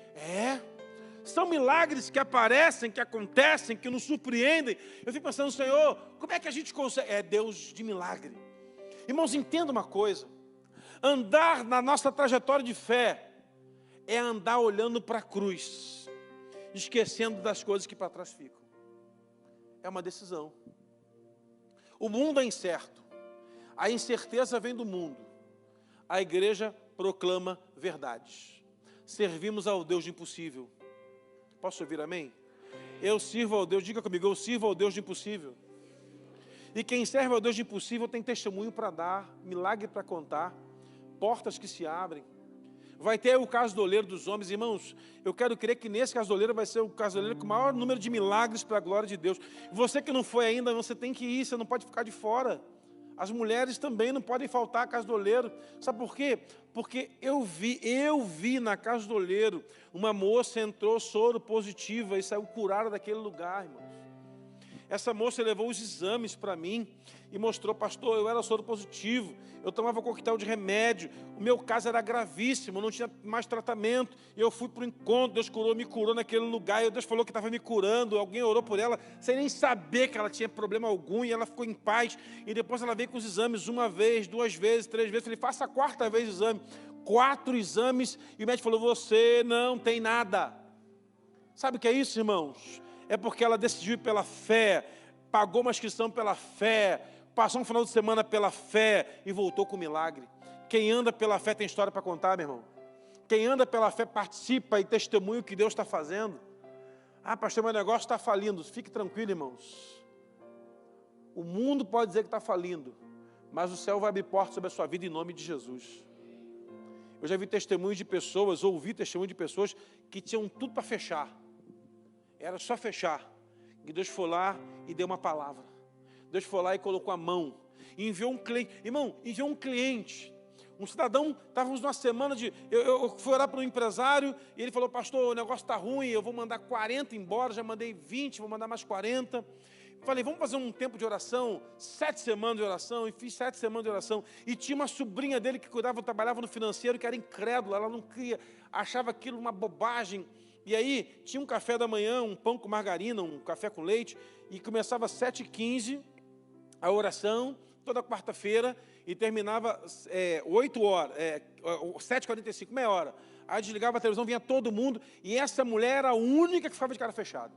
São milagres que aparecem, que acontecem, que nos surpreendem. Eu fico pensando, Senhor, como é que a gente consegue? É Deus de milagre. Irmãos, entenda uma coisa. Andar na nossa trajetória de fé é andar olhando para a cruz, esquecendo das coisas que para trás ficam. É uma decisão. O mundo é incerto. A incerteza vem do mundo. A igreja proclama verdades. Servimos ao Deus do impossível. Posso ouvir amém? Eu sirvo ao Deus, diga comigo, eu sirvo ao Deus do impossível. E quem serve ao Deus do impossível tem testemunho para dar, milagre para contar, portas que se abrem. Vai ter o casoleiro dos homens, irmãos, eu quero crer que nesse casoleiro vai ser o casoleiro com o maior número de milagres para a glória de Deus. Você que não foi ainda, você tem que ir, você não pode ficar de fora. As mulheres também não podem faltar a casa do oleiro. Sabe por quê? Porque eu vi na casa do oleiro, uma moça entrou soro positiva e saiu curada daquele lugar, irmãos. Essa moça levou os exames para mim e mostrou, pastor, eu era soro positivo, eu tomava coquetel de remédio, o meu caso era gravíssimo, não tinha mais tratamento, e eu fui para o encontro, Deus me curou naquele lugar, e Deus falou que estava me curando, alguém orou por ela, sem nem saber que ela tinha problema algum, e ela ficou em paz, e depois ela veio com os exames uma vez, 2 vezes, 3 vezes, eu falei, faça a 4ª vez o exame, 4 exames, e o médico falou, você não tem nada. Sabe o que é isso, irmãos? É porque ela decidiu ir pela fé, pagou uma inscrição pela fé, passou um final de semana pela fé e voltou com milagre. Quem anda pela fé tem história para contar, meu irmão. Quem anda pela fé participa e testemunha o que Deus está fazendo. Ah, pastor, meu negócio está falindo. Fique tranquilo, irmãos. O mundo pode dizer que está falindo, mas o céu vai abrir portas sobre a sua vida em nome de Jesus. Eu já vi testemunhos de pessoas, ouvi testemunhos de pessoas que tinham tudo para fechar. Era só fechar. E Deus foi lá e deu uma palavra. Deus foi lá e colocou a mão. E enviou um cliente. Irmão, enviou um cliente. Um cidadão, estávamos numa semana de... Eu fui orar para um empresário e ele falou, pastor, o negócio está ruim, eu vou mandar 40 embora, já mandei 20, vou mandar mais 40. Falei, vamos fazer um tempo de oração, 7 semanas de oração, e fiz 7 semanas de oração. E tinha uma sobrinha dele que trabalhava no financeiro, que era incrédula, ela não cria, achava aquilo uma bobagem. E aí, tinha um café da manhã, um pão com margarina, um café com leite, e começava às 7h15 a oração, toda quarta-feira, e terminava 8 horas, 7h45, meia hora. Aí desligava a televisão, vinha todo mundo, e essa mulher era a única que ficava de cara fechada.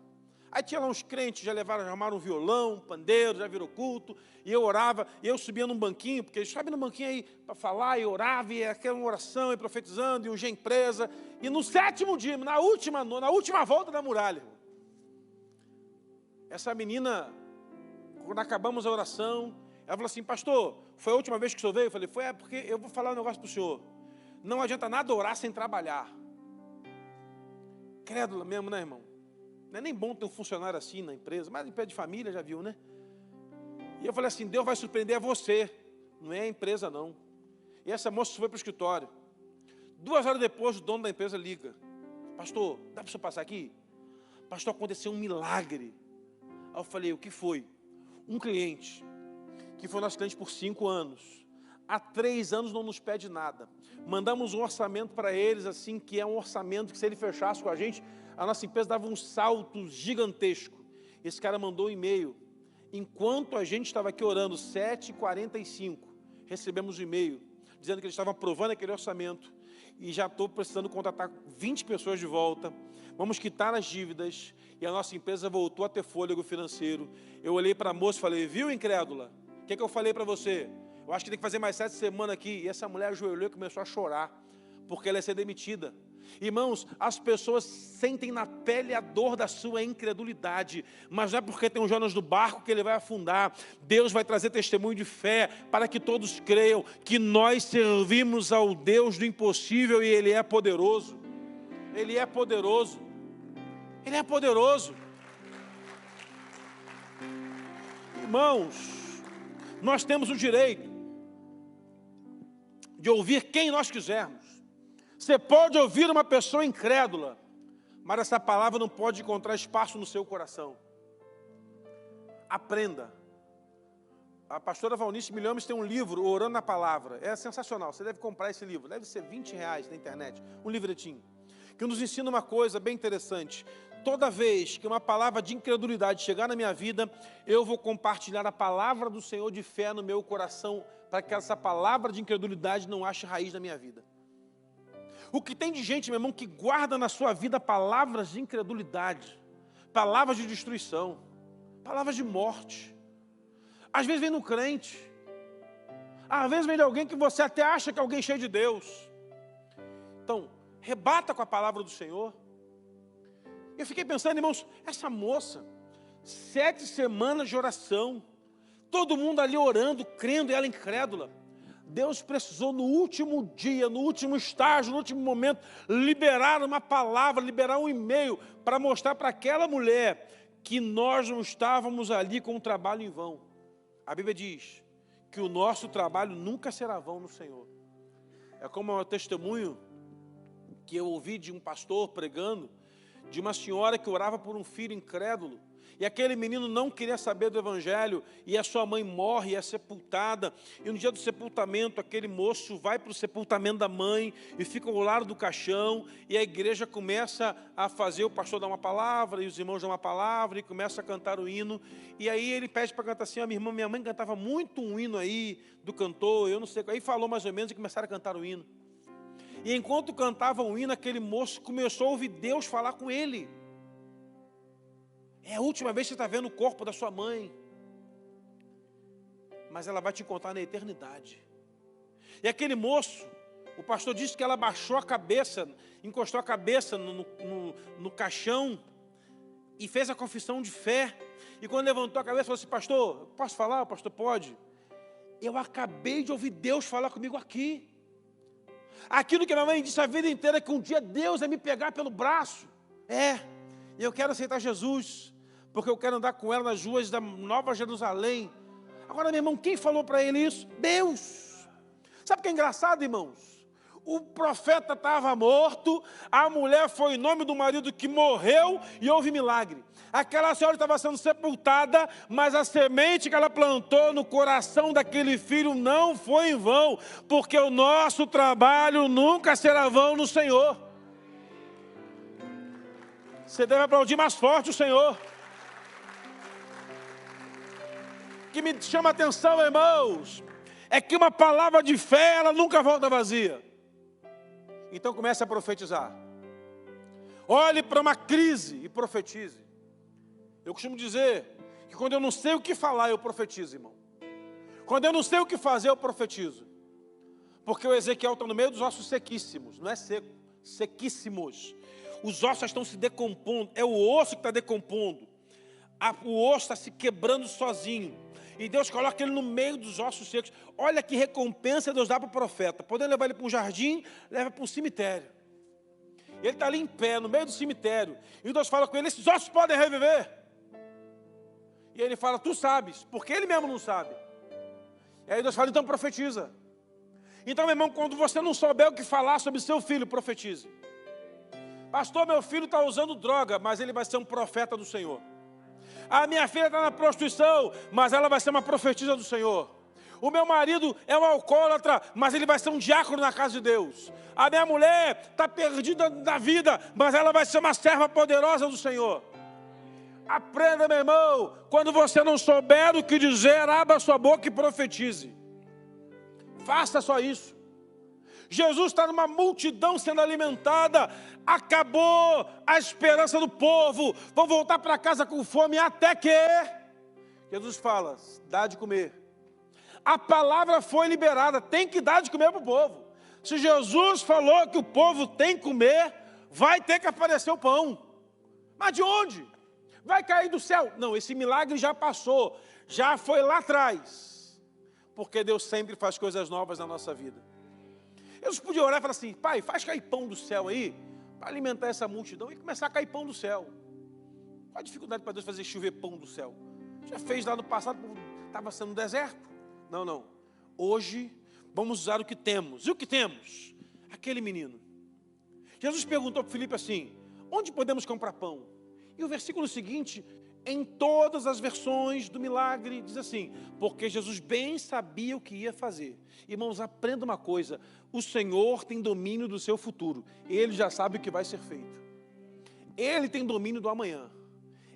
Aí tinha lá uns crentes, já arrumaram um violão, um pandeiro, já virou culto, e eu orava, e eu subia num banquinho, porque eles sabem no banquinho aí para falar, e orava, e aquela oração, e profetizando, e hoje empresa, e no 7º dia, na última volta da muralha, essa menina, quando acabamos a oração, ela falou assim, pastor, foi a última vez que o senhor veio? Eu falei, foi, porque eu vou falar um negócio para o senhor, não adianta nada orar sem trabalhar. Crédula mesmo, né, irmão? Não é nem bom ter um funcionário assim na empresa, mas em pé de família, já viu, né? E eu falei assim, Deus vai surpreender você, não é a empresa não. E essa moça foi para o escritório. 2 horas depois, o dono da empresa liga. Pastor, dá para o senhor passar aqui? Pastor, aconteceu um milagre. Aí eu falei, o que foi? Um cliente, que foi nosso cliente por 5 anos. Há 3 anos não nos pede nada. Mandamos um orçamento para eles, assim, que é um orçamento que se ele fechasse com a gente, a nossa empresa dava um salto gigantesco. Esse cara mandou um e-mail. Enquanto a gente estava aqui orando, 7h45, recebemos um e-mail, dizendo que eles estavam aprovando aquele orçamento, e já estou precisando contratar 20 pessoas de volta, vamos quitar as dívidas, e a nossa empresa voltou a ter fôlego financeiro. Eu olhei para a moça e falei, viu, incrédula? O que eu falei para você? Eu acho que tem que fazer mais 7 semanas aqui. E essa mulher ajoelhou e começou a chorar, porque ela ia ser demitida. Irmãos, as pessoas sentem na pele a dor da sua incredulidade, mas não é porque tem um Jonas no barco que ele vai afundar. Deus vai trazer testemunho de fé, para que todos creiam que nós servimos ao Deus do impossível e Ele é poderoso. Ele é poderoso. Ele é poderoso. Irmãos, nós temos o direito de ouvir quem nós quisermos. Você pode ouvir uma pessoa incrédula, mas essa palavra não pode encontrar espaço no seu coração. Aprenda. A pastora Valnice Milhomes tem um livro, Orando na Palavra. É sensacional, você deve comprar esse livro. Deve ser R$20 na internet, um livretinho. Que nos ensina uma coisa bem interessante. Toda vez que uma palavra de incredulidade chegar na minha vida, eu vou compartilhar a palavra do Senhor de fé no meu coração, para que essa palavra de incredulidade não ache raiz na minha vida. O que tem de gente, meu irmão, que guarda na sua vida palavras de incredulidade, palavras de destruição, palavras de morte. Às vezes vem no crente, às vezes vem de alguém que você até acha que é alguém cheio de Deus. Então, rebata com a palavra do Senhor. Eu fiquei pensando, irmãos, essa moça, 7 semanas de oração, todo mundo ali orando, crendo, e ela incrédula. Deus precisou no último dia, no último estágio, no último momento, liberar uma palavra, liberar um e-mail, para mostrar para aquela mulher que nós não estávamos ali com um trabalho em vão. A Bíblia diz que o nosso trabalho nunca será vão no Senhor. É como um testemunho que eu ouvi de um pastor pregando, de uma senhora que orava por um filho incrédulo, e aquele menino não queria saber do evangelho, e a sua mãe morre, é sepultada, e no dia do sepultamento, aquele moço vai para o sepultamento da mãe, e fica ao lado do caixão, e a igreja começa a fazer, o pastor dá uma palavra, e os irmãos dão uma palavra, e começa a cantar o hino, e aí ele pede para cantar assim, minha irmã, minha mãe cantava muito um hino aí, do cantor, eu não sei, aí falou mais ou menos, e começaram a cantar o hino. E enquanto cantavam o hino, aquele moço começou a ouvir Deus falar com ele. É a última vez que você está vendo o corpo da sua mãe. Mas ela vai te contar na eternidade. E aquele moço, o pastor disse que ela baixou a cabeça, encostou a cabeça no caixão e fez a confissão de fé. E quando levantou a cabeça, falou assim, pastor, posso falar? O pastor pode. Eu acabei de ouvir Deus falar comigo aqui. Aquilo que minha mãe disse a vida inteira, que um dia Deus vai me pegar pelo braço. E eu quero aceitar Jesus, porque eu quero andar com ela nas ruas da Nova Jerusalém. Agora, meu irmão, quem falou para ele isso? Deus. Sabe o que é engraçado, irmãos? O profeta estava morto, a mulher foi em nome do marido que morreu e houve milagre. Aquela senhora estava sendo sepultada, mas a semente que ela plantou no coração daquele filho não foi em vão, porque o nosso trabalho nunca será vão no Senhor. Você deve aplaudir mais forte o Senhor. O que me chama a atenção, irmãos, é que uma palavra de fé, ela nunca volta vazia. Então comece a profetizar. Olhe para uma crise e profetize. Eu costumo dizer que quando eu não sei o que falar, eu profetizo, irmão. Quando eu não sei o que fazer, eu profetizo. Porque o Ezequiel está no meio dos ossos sequíssimos, não é seco, sequíssimos. Os ossos estão se decompondo, é o osso que está decompondo. O osso está se quebrando sozinho. E Deus coloca ele no meio dos ossos secos. Olha que recompensa Deus dá para o profeta. Podendo levar ele para um jardim, leva para um cemitério. Ele está ali em pé, no meio do cemitério. E Deus fala com ele, esses ossos podem reviver. E ele fala, tu sabes, porque ele mesmo não sabe. E aí Deus fala, então profetiza. Então, meu irmão, quando você não souber o que falar sobre seu filho, profetize. Pastor, meu filho está usando droga, mas ele vai ser um profeta do Senhor. A minha filha está na prostituição, mas ela vai ser uma profetisa do Senhor. O meu marido é um alcoólatra, mas ele vai ser um diácono na casa de Deus. A minha mulher está perdida na vida, mas ela vai ser uma serva poderosa do Senhor. Aprenda, meu irmão, quando você não souber o que dizer, abra sua boca e profetize. Faça só isso. Jesus está numa multidão sendo alimentada, acabou a esperança do povo, vão voltar para casa com fome, até que Jesus fala, dá de comer. A palavra foi liberada, tem que dar de comer para o povo. Se Jesus falou que o povo tem que comer, vai ter que aparecer o pão. Mas de onde? Vai cair do céu? Não, esse milagre já passou, já foi lá atrás. Porque Deus sempre faz coisas novas na nossa vida. Jesus podia orar e falar assim, pai, faz cair pão do céu aí, para alimentar essa multidão e começar a cair pão do céu. Qual a dificuldade para Deus fazer chover pão do céu? Já fez lá no passado, estava sendo no deserto? Não, não. Hoje, vamos usar o que temos. E o que temos? Aquele menino. Jesus perguntou para Filipe assim, onde podemos comprar pão? E o versículo seguinte, em todas as versões do milagre, diz assim, porque Jesus bem sabia o que ia fazer. Irmãos, aprenda uma coisa, o Senhor tem domínio do seu futuro. Ele já sabe o que vai ser feito. Ele tem domínio do amanhã.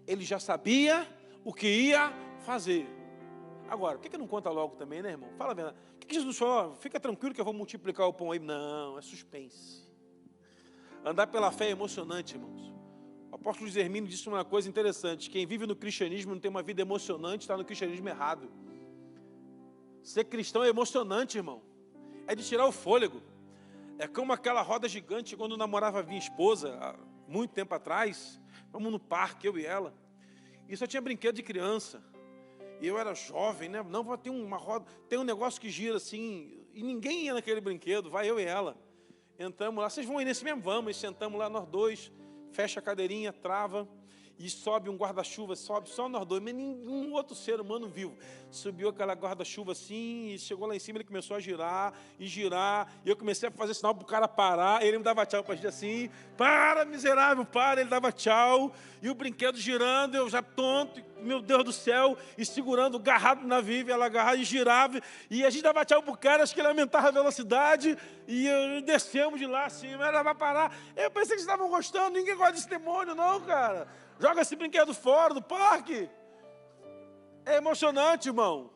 Ele já sabia o que ia fazer. Agora, por que não conta logo também, né, irmão? Fala a verdade. Por que Jesus falou, fica tranquilo que eu vou multiplicar o pão aí? Não, é suspense. Andar pela fé é emocionante, irmãos. O apóstolo Luiz Hermínio disse uma coisa interessante, quem vive no cristianismo não tem uma vida emocionante, está no cristianismo errado. Ser cristão é emocionante, irmão. É de tirar o fôlego. É como aquela roda gigante, quando eu namorava a minha esposa, há muito tempo atrás, vamos no parque, eu e ela, e só tinha brinquedo de criança. E eu era jovem, né? Não, tem uma roda, tem um negócio que gira assim, e ninguém ia naquele brinquedo, vai eu e ela. Entramos lá, vocês vão ir nesse mesmo? Vamos, e sentamos lá nós dois, fecha a cadeirinha, trava, e sobe um guarda-chuva, sobe só nós dois, mas nenhum outro ser humano vivo. Subiu aquela guarda-chuva assim, e chegou lá em cima, ele começou a girar, e eu comecei a fazer sinal para o cara parar, ele me dava tchau para a gente assim, para miserável, para, ele dava tchau, e o brinquedo girando, eu já tonto, meu Deus do céu, e segurando, agarrado na viva, ela agarrava e girava, e a gente dava tchau para o cara, acho que ele aumentava a velocidade, e descemos de lá assim, mas ela vai parar. Eu pensei que vocês estavam gostando, ninguém gosta desse demônio não, cara. Joga esse brinquedo fora do parque. É emocionante, irmão.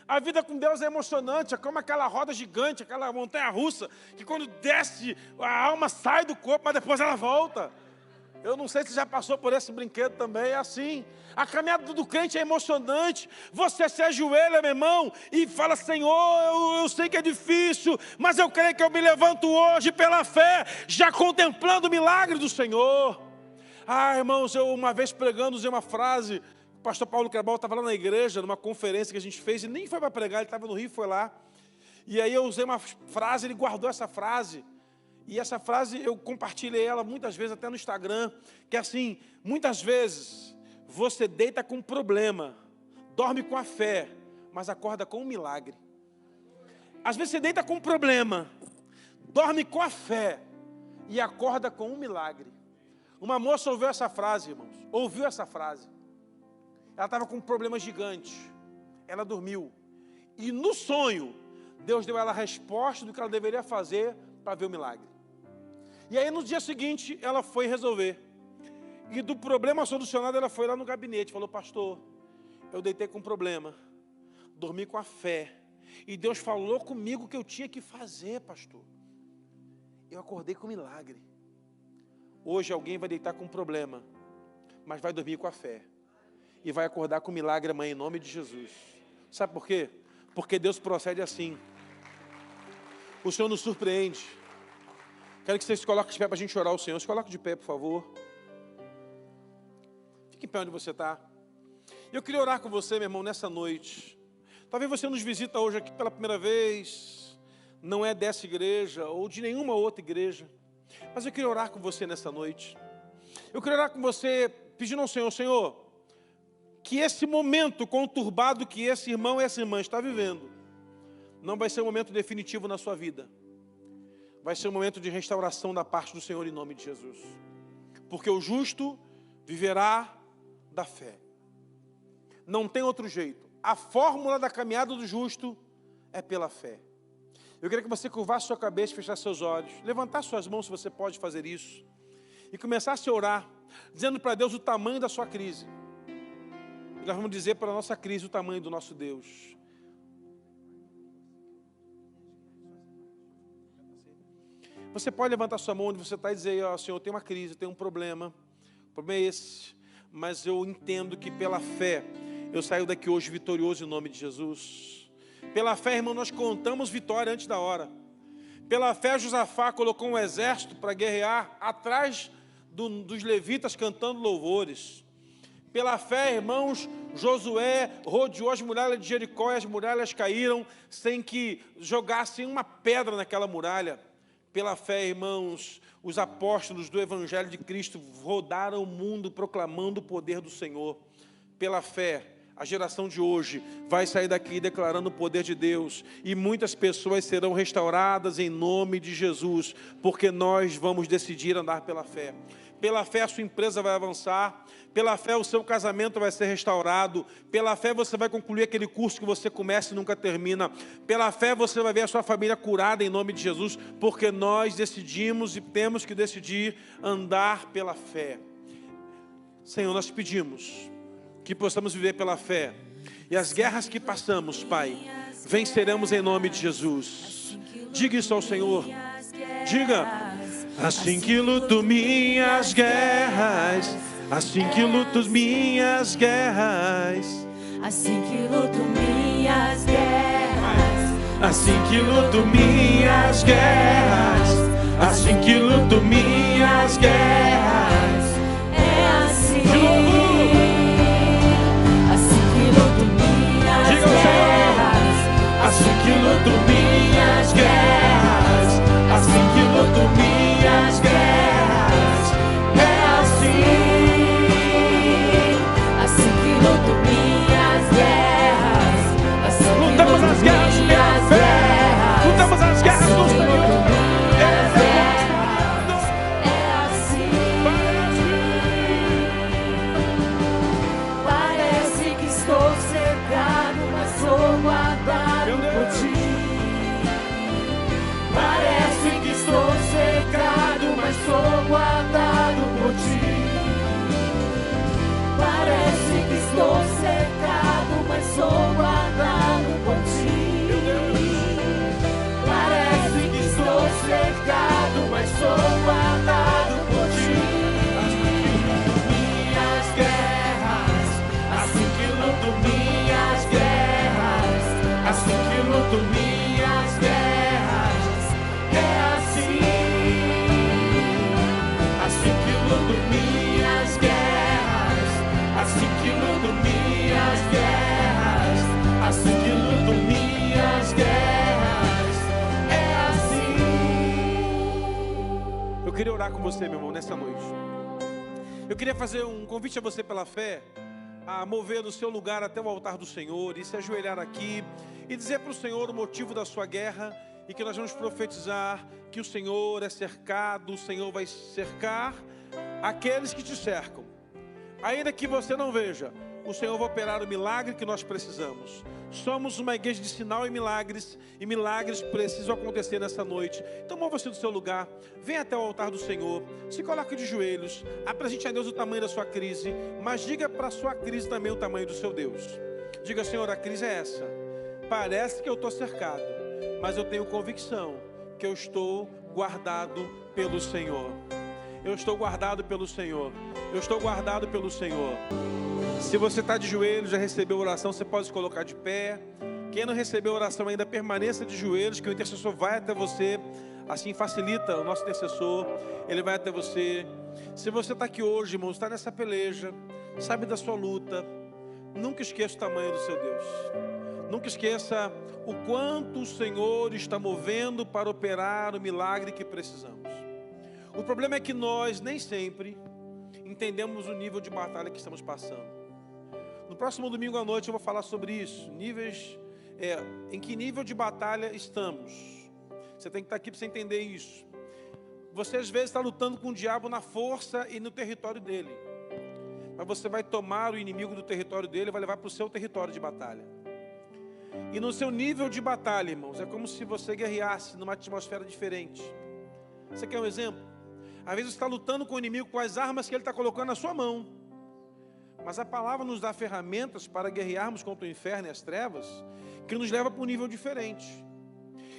A vida com Deus é emocionante, é como aquela roda gigante, aquela montanha-russa, que quando desce, a alma sai do corpo, mas depois ela volta. Eu não sei se já passou por esse brinquedo também, é assim. A caminhada do crente é emocionante. Você se ajoelha, meu irmão, e fala, Senhor, eu sei que é difícil, mas eu creio que eu me levanto hoje pela fé, já contemplando o milagre do Senhor. Ah, irmãos, eu uma vez pregando usei uma frase, o pastor Paulo Cabral estava lá na igreja, numa conferência que a gente fez, e nem foi para pregar, ele estava no Rio, foi lá. E aí eu usei uma frase, ele guardou essa frase. E essa frase eu compartilhei ela muitas vezes até no Instagram, que é assim, muitas vezes você deita com um problema, dorme com a fé, mas acorda com um milagre. Às vezes você deita com um problema, dorme com a fé e acorda com um milagre. Uma moça ouviu essa frase, irmãos, ouviu essa frase. Ela estava com um problema gigante, ela dormiu. E no sonho, Deus deu a ela a resposta do que ela deveria fazer para ver o milagre. E aí no dia seguinte, ela foi resolver. E do problema solucionado, ela foi lá no gabinete, falou, pastor, eu deitei com um problema, dormi com a fé, e Deus falou comigo o que eu tinha que fazer, pastor. Eu acordei com um milagre. Hoje alguém vai deitar com um problema, mas vai dormir com a fé. E vai acordar com um milagre amanhã, em nome de Jesus. Sabe por quê? Porque Deus procede assim. O Senhor nos surpreende. Quero que vocês se coloquem de pé para a gente orar ao Senhor. Se coloque de pé, por favor. Fique em pé onde você está. Eu queria orar com você, meu irmão, nessa noite. Talvez você nos visita hoje aqui pela primeira vez. Não é dessa igreja ou de nenhuma outra igreja. Mas eu queria orar com você nessa noite. Eu queria orar com você pedindo ao Senhor, Senhor, que esse momento conturbado que esse irmão e essa irmã está vivendo, não vai ser um momento definitivo na sua vida. Vai ser um momento de restauração da parte do Senhor em nome de Jesus. Porque o justo viverá da fé. Não tem outro jeito. A fórmula da caminhada do justo é pela fé. Eu queria que você curvasse sua cabeça, fechasse seus olhos, levantar suas mãos se você pode fazer isso, e começasse a orar, dizendo para Deus o tamanho da sua crise. E nós vamos dizer para a nossa crise o tamanho do nosso Deus. Você pode levantar sua mão onde você está e dizer, ó, Senhor, eu tenho uma crise, eu tenho um problema. O problema é esse, mas eu entendo que pela fé eu saio daqui hoje vitorioso em nome de Jesus. Pela fé, irmão, nós contamos vitória antes da hora. Pela fé, Josafá colocou um exército para guerrear atrás dos levitas cantando louvores. Pela fé, irmãos, Josué rodeou as muralhas de Jericó e as muralhas caíram sem que jogassem uma pedra naquela muralha. Pela fé, irmãos, os apóstolos do Evangelho de Cristo rodaram o mundo proclamando o poder do Senhor. Pela fé, a geração de hoje vai sair daqui declarando o poder de Deus, e muitas pessoas serão restauradas em nome de Jesus, porque nós vamos decidir andar pela fé. Pela fé a sua empresa vai avançar, pela fé o seu casamento vai ser restaurado, pela fé você vai concluir aquele curso que você começa e nunca termina, pela fé você vai ver a sua família curada em nome de Jesus, porque nós decidimos e temos que decidir andar pela fé. Senhor, nós pedimos que possamos viver pela fé, e as guerras que passamos, Pai, venceremos em nome de Jesus. Diga isso ao Senhor, diga: assim que luto minhas guerras, assim que luto minhas guerras, assim que luto minhas guerras, assim que luto minhas guerras, assim que luto minhas guerras, é assim. de novo. Assim que luto minhas Diga ao Senhor. guerras, Assim que luto minhas guerras, assim que luto minhas guerras, é assim. assim que luto minhas guerras, assim que Lutamos luto as guerras pela minhas fé, guerras, lutamos as guerras assim do que Senhor. luto minhas Ele é guerras, é assim. Parece que estou cercado, mas sou guardado Meu Deus. por ti. Parece que estou cercado, mas sou guardado por ti. Parece que estou cercado, mas sou guardado por ti. Parece que estou cercado, mas sou guardado por ti. Minhas guerras, assim que luto minhas guerras, assim que luto minhas guerras, é assim. Assim que luto minhas guerras, assim que luto minhas guerras, assim que luto minhas guerras, é assim. Eu queria orar com você, meu irmão, nessa noite. Eu queria fazer um convite a você pela fé, a mover do seu lugar até o altar do Senhor e se ajoelhar aqui e dizer para o Senhor o motivo da sua guerra, e que nós vamos profetizar que o Senhor é cercado, o Senhor vai cercar aqueles que te cercam. Ainda que você não veja, o Senhor vai operar o milagre que nós precisamos. Somos uma igreja de sinal e milagres precisam acontecer nessa noite. Então mova-se do seu lugar, venha até o altar do Senhor, se coloque de joelhos, apresente a Deus o tamanho da sua crise, mas diga para a sua crise também o tamanho do seu Deus. Diga: Senhor, a crise é essa, parece que eu estou cercado, mas eu tenho convicção que eu estou guardado pelo Senhor. Eu estou guardado pelo Senhor. Eu estou guardado pelo Senhor. Se você está de joelhos, já recebeu oração, você pode se colocar de pé. Quem não recebeu oração ainda, permaneça de joelhos, que o intercessor vai até você. Assim facilita o nosso intercessor, ele vai até você. Se você está aqui hoje, irmão, está nessa peleja, sabe da sua luta, nunca esqueça o tamanho do seu Deus. Nunca esqueça o quanto o Senhor está movendo para operar o milagre que precisamos. O problema é que nós nem sempre entendemos o nível de batalha que estamos passando. No próximo domingo à noite eu vou falar sobre isso. Em que nível de batalha estamos. Você tem que estar aqui para você entender isso. Você às vezes está lutando com o diabo na força e no território dele. Mas você vai tomar o inimigo do território dele e vai levar para o seu território de batalha. E no seu nível de batalha, irmãos, é como se você guerreasse numa atmosfera diferente. Você quer um exemplo? Às vezes você está lutando com o inimigo com as armas que ele está colocando na sua mão. Mas a palavra nos dá ferramentas para guerrearmos contra o inferno e as trevas, que nos leva para um nível diferente.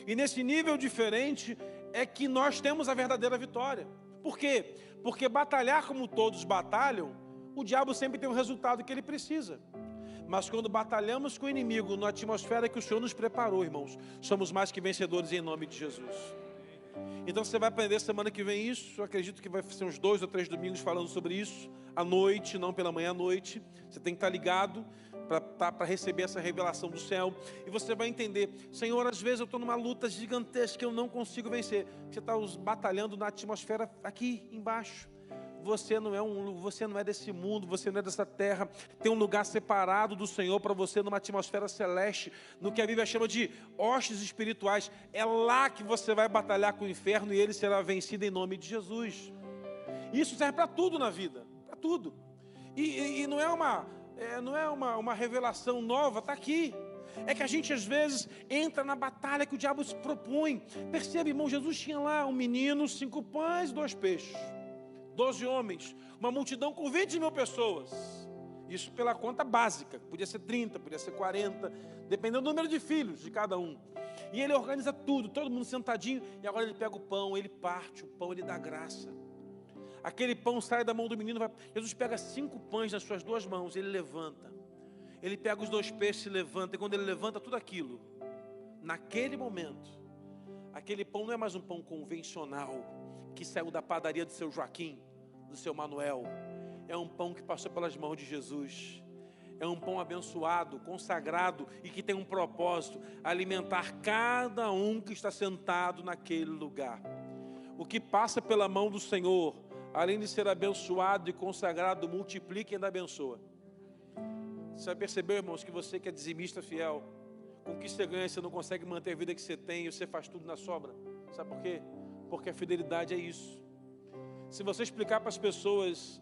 E nesse nível diferente é que nós temos a verdadeira vitória. Por quê? Porque batalhar como todos batalham, o diabo sempre tem o resultado que ele precisa. Mas quando batalhamos com o inimigo na atmosfera que o Senhor nos preparou, irmãos, somos mais que vencedores em nome de Jesus. Então você vai aprender semana que vem isso. Eu acredito que vai ser uns 2 ou 3 domingos falando sobre isso, à noite, não pela manhã, à noite. Você tem que estar ligado, para receber essa revelação do céu. E você vai entender: Senhor, às vezes eu estou numa luta gigantesca que eu não consigo vencer. Você está batalhando na atmosfera aqui embaixo. Você não é desse mundo, você não é dessa terra. Tem um lugar separado do Senhor para você, numa atmosfera celeste, no que a Bíblia chama de hostes espirituais. É lá que você vai batalhar com o inferno e ele será vencido em nome de Jesus. Isso serve para tudo na vida, para tudo. E não é uma revelação nova, está aqui. É que a gente às vezes entra na batalha que o diabo se propõe. Percebe, irmão, Jesus tinha lá um menino, 5 pães e 2 peixes. 12 homens, uma multidão com 20 mil pessoas. Isso pela conta básica, podia ser 30, podia ser 40, dependendo do número de filhos de cada um. E ele organiza tudo, todo mundo sentadinho, e agora ele pega o pão, ele parte o pão, ele dá graça. Aquele pão sai da mão do menino, Jesus pega 5 pães nas suas 2 mãos, ele levanta. Ele pega os 2 peixes e levanta, e quando ele levanta tudo aquilo, naquele momento, aquele pão não é mais um pão convencional, que saiu da padaria do seu Joaquim, do seu Manuel. É um pão que passou pelas mãos de Jesus. É um pão abençoado, consagrado e que tem um propósito: alimentar cada um que está sentado naquele lugar. O que passa pela mão do Senhor, além de ser abençoado e consagrado, multiplica e ainda abençoa. Você vai perceber, irmãos, que você que é dizimista fiel, com o que você ganha, você não consegue manter a vida que você tem, e você faz tudo na sobra. Sabe por quê? Porque a fidelidade é isso. Se você explicar para as pessoas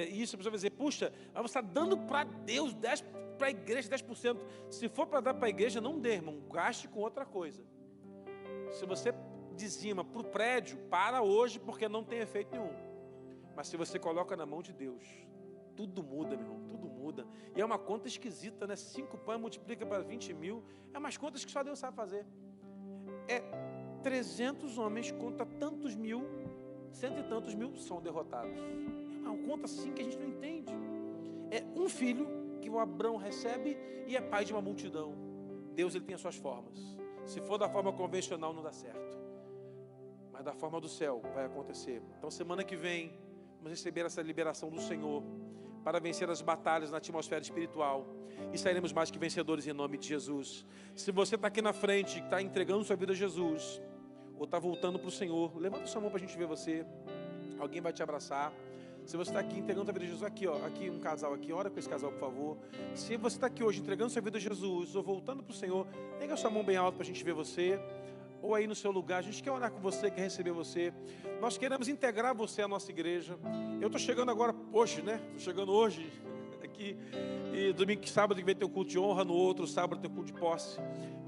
isso, a pessoa vai dizer: puxa, mas você está dando para Deus 10%, para a igreja 10%. Se for para dar para a igreja, não dê, irmão, gaste com outra coisa. Se você dizima para o prédio, para hoje, porque não tem efeito nenhum. Mas se você coloca na mão de Deus, tudo muda, meu irmão, tudo muda. E é uma conta esquisita, né? 5 pães multiplica para 20 mil, é umas contas que só Deus sabe fazer. 300 homens contra tantos mil, 100 e tantos mil são derrotados. É uma conta assim que a gente não entende. É um filho que o Abrão recebe e é pai de uma multidão. Deus, ele tem as suas formas. Se for da forma convencional, não dá certo. Mas da forma do céu vai acontecer. Então semana que vem vamos receber essa liberação do Senhor para vencer as batalhas na atmosfera espiritual, e sairemos mais que vencedores em nome de Jesus. Se você está aqui na frente, está entregando sua vida a Jesus, ou está voltando para o Senhor, levanta sua mão para a gente ver você. Alguém vai te abraçar. Se você está aqui entregando sua vida a Jesus, aqui, ó, aqui um casal aqui, ora com esse casal, por favor. Se você está aqui hoje entregando sua vida a Jesus, ou voltando para o Senhor, pega sua mão bem alta para a gente ver você. Ou aí no seu lugar, a gente quer orar com você, quer receber você. Nós queremos integrar você à nossa igreja. Eu estou chegando agora hoje, né? Estou chegando hoje aqui. E domingo, sábado que vem ter um culto de honra, no outro sábado tem um culto de posse.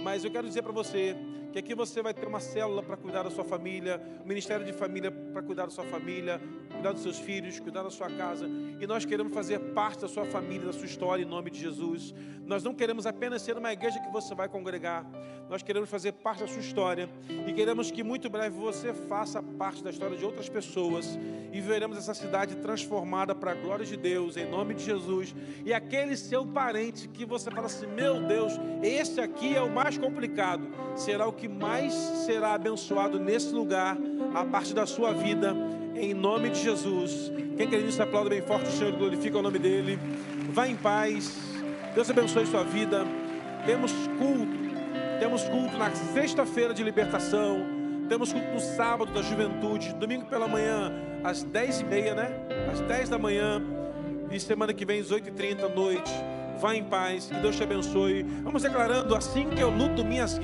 Mas eu quero dizer para você que aqui você vai ter uma célula para cuidar da sua família, um ministério de família para cuidar da sua família, cuidar dos seus filhos, cuidar da sua casa. E nós queremos fazer parte da sua família, da sua história, em nome de Jesus. Nós não queremos apenas ser uma igreja que você vai congregar. Nós queremos fazer parte da sua história. E queremos que muito breve você faça parte da história de outras pessoas. E veremos essa cidade transformada para a glória de Deus, em nome de Jesus. E aquele seu parente que você fala assim: meu Deus, esse aqui é o mais complicado, será o que mais será abençoado nesse lugar, a partir da sua vida, em nome de Jesus. Quem quer nisso, aplauda bem forte o Senhor e glorifica o nome dele. Vá em paz, Deus abençoe sua vida. Temos culto na sexta-feira de libertação, temos culto no sábado da juventude, domingo pela manhã às 10h30, né? Às 10 da manhã, e semana que vem às 8h30 à noite. Vá em paz, que Deus te abençoe. Vamos declarando: assim que eu luto minhas guerras,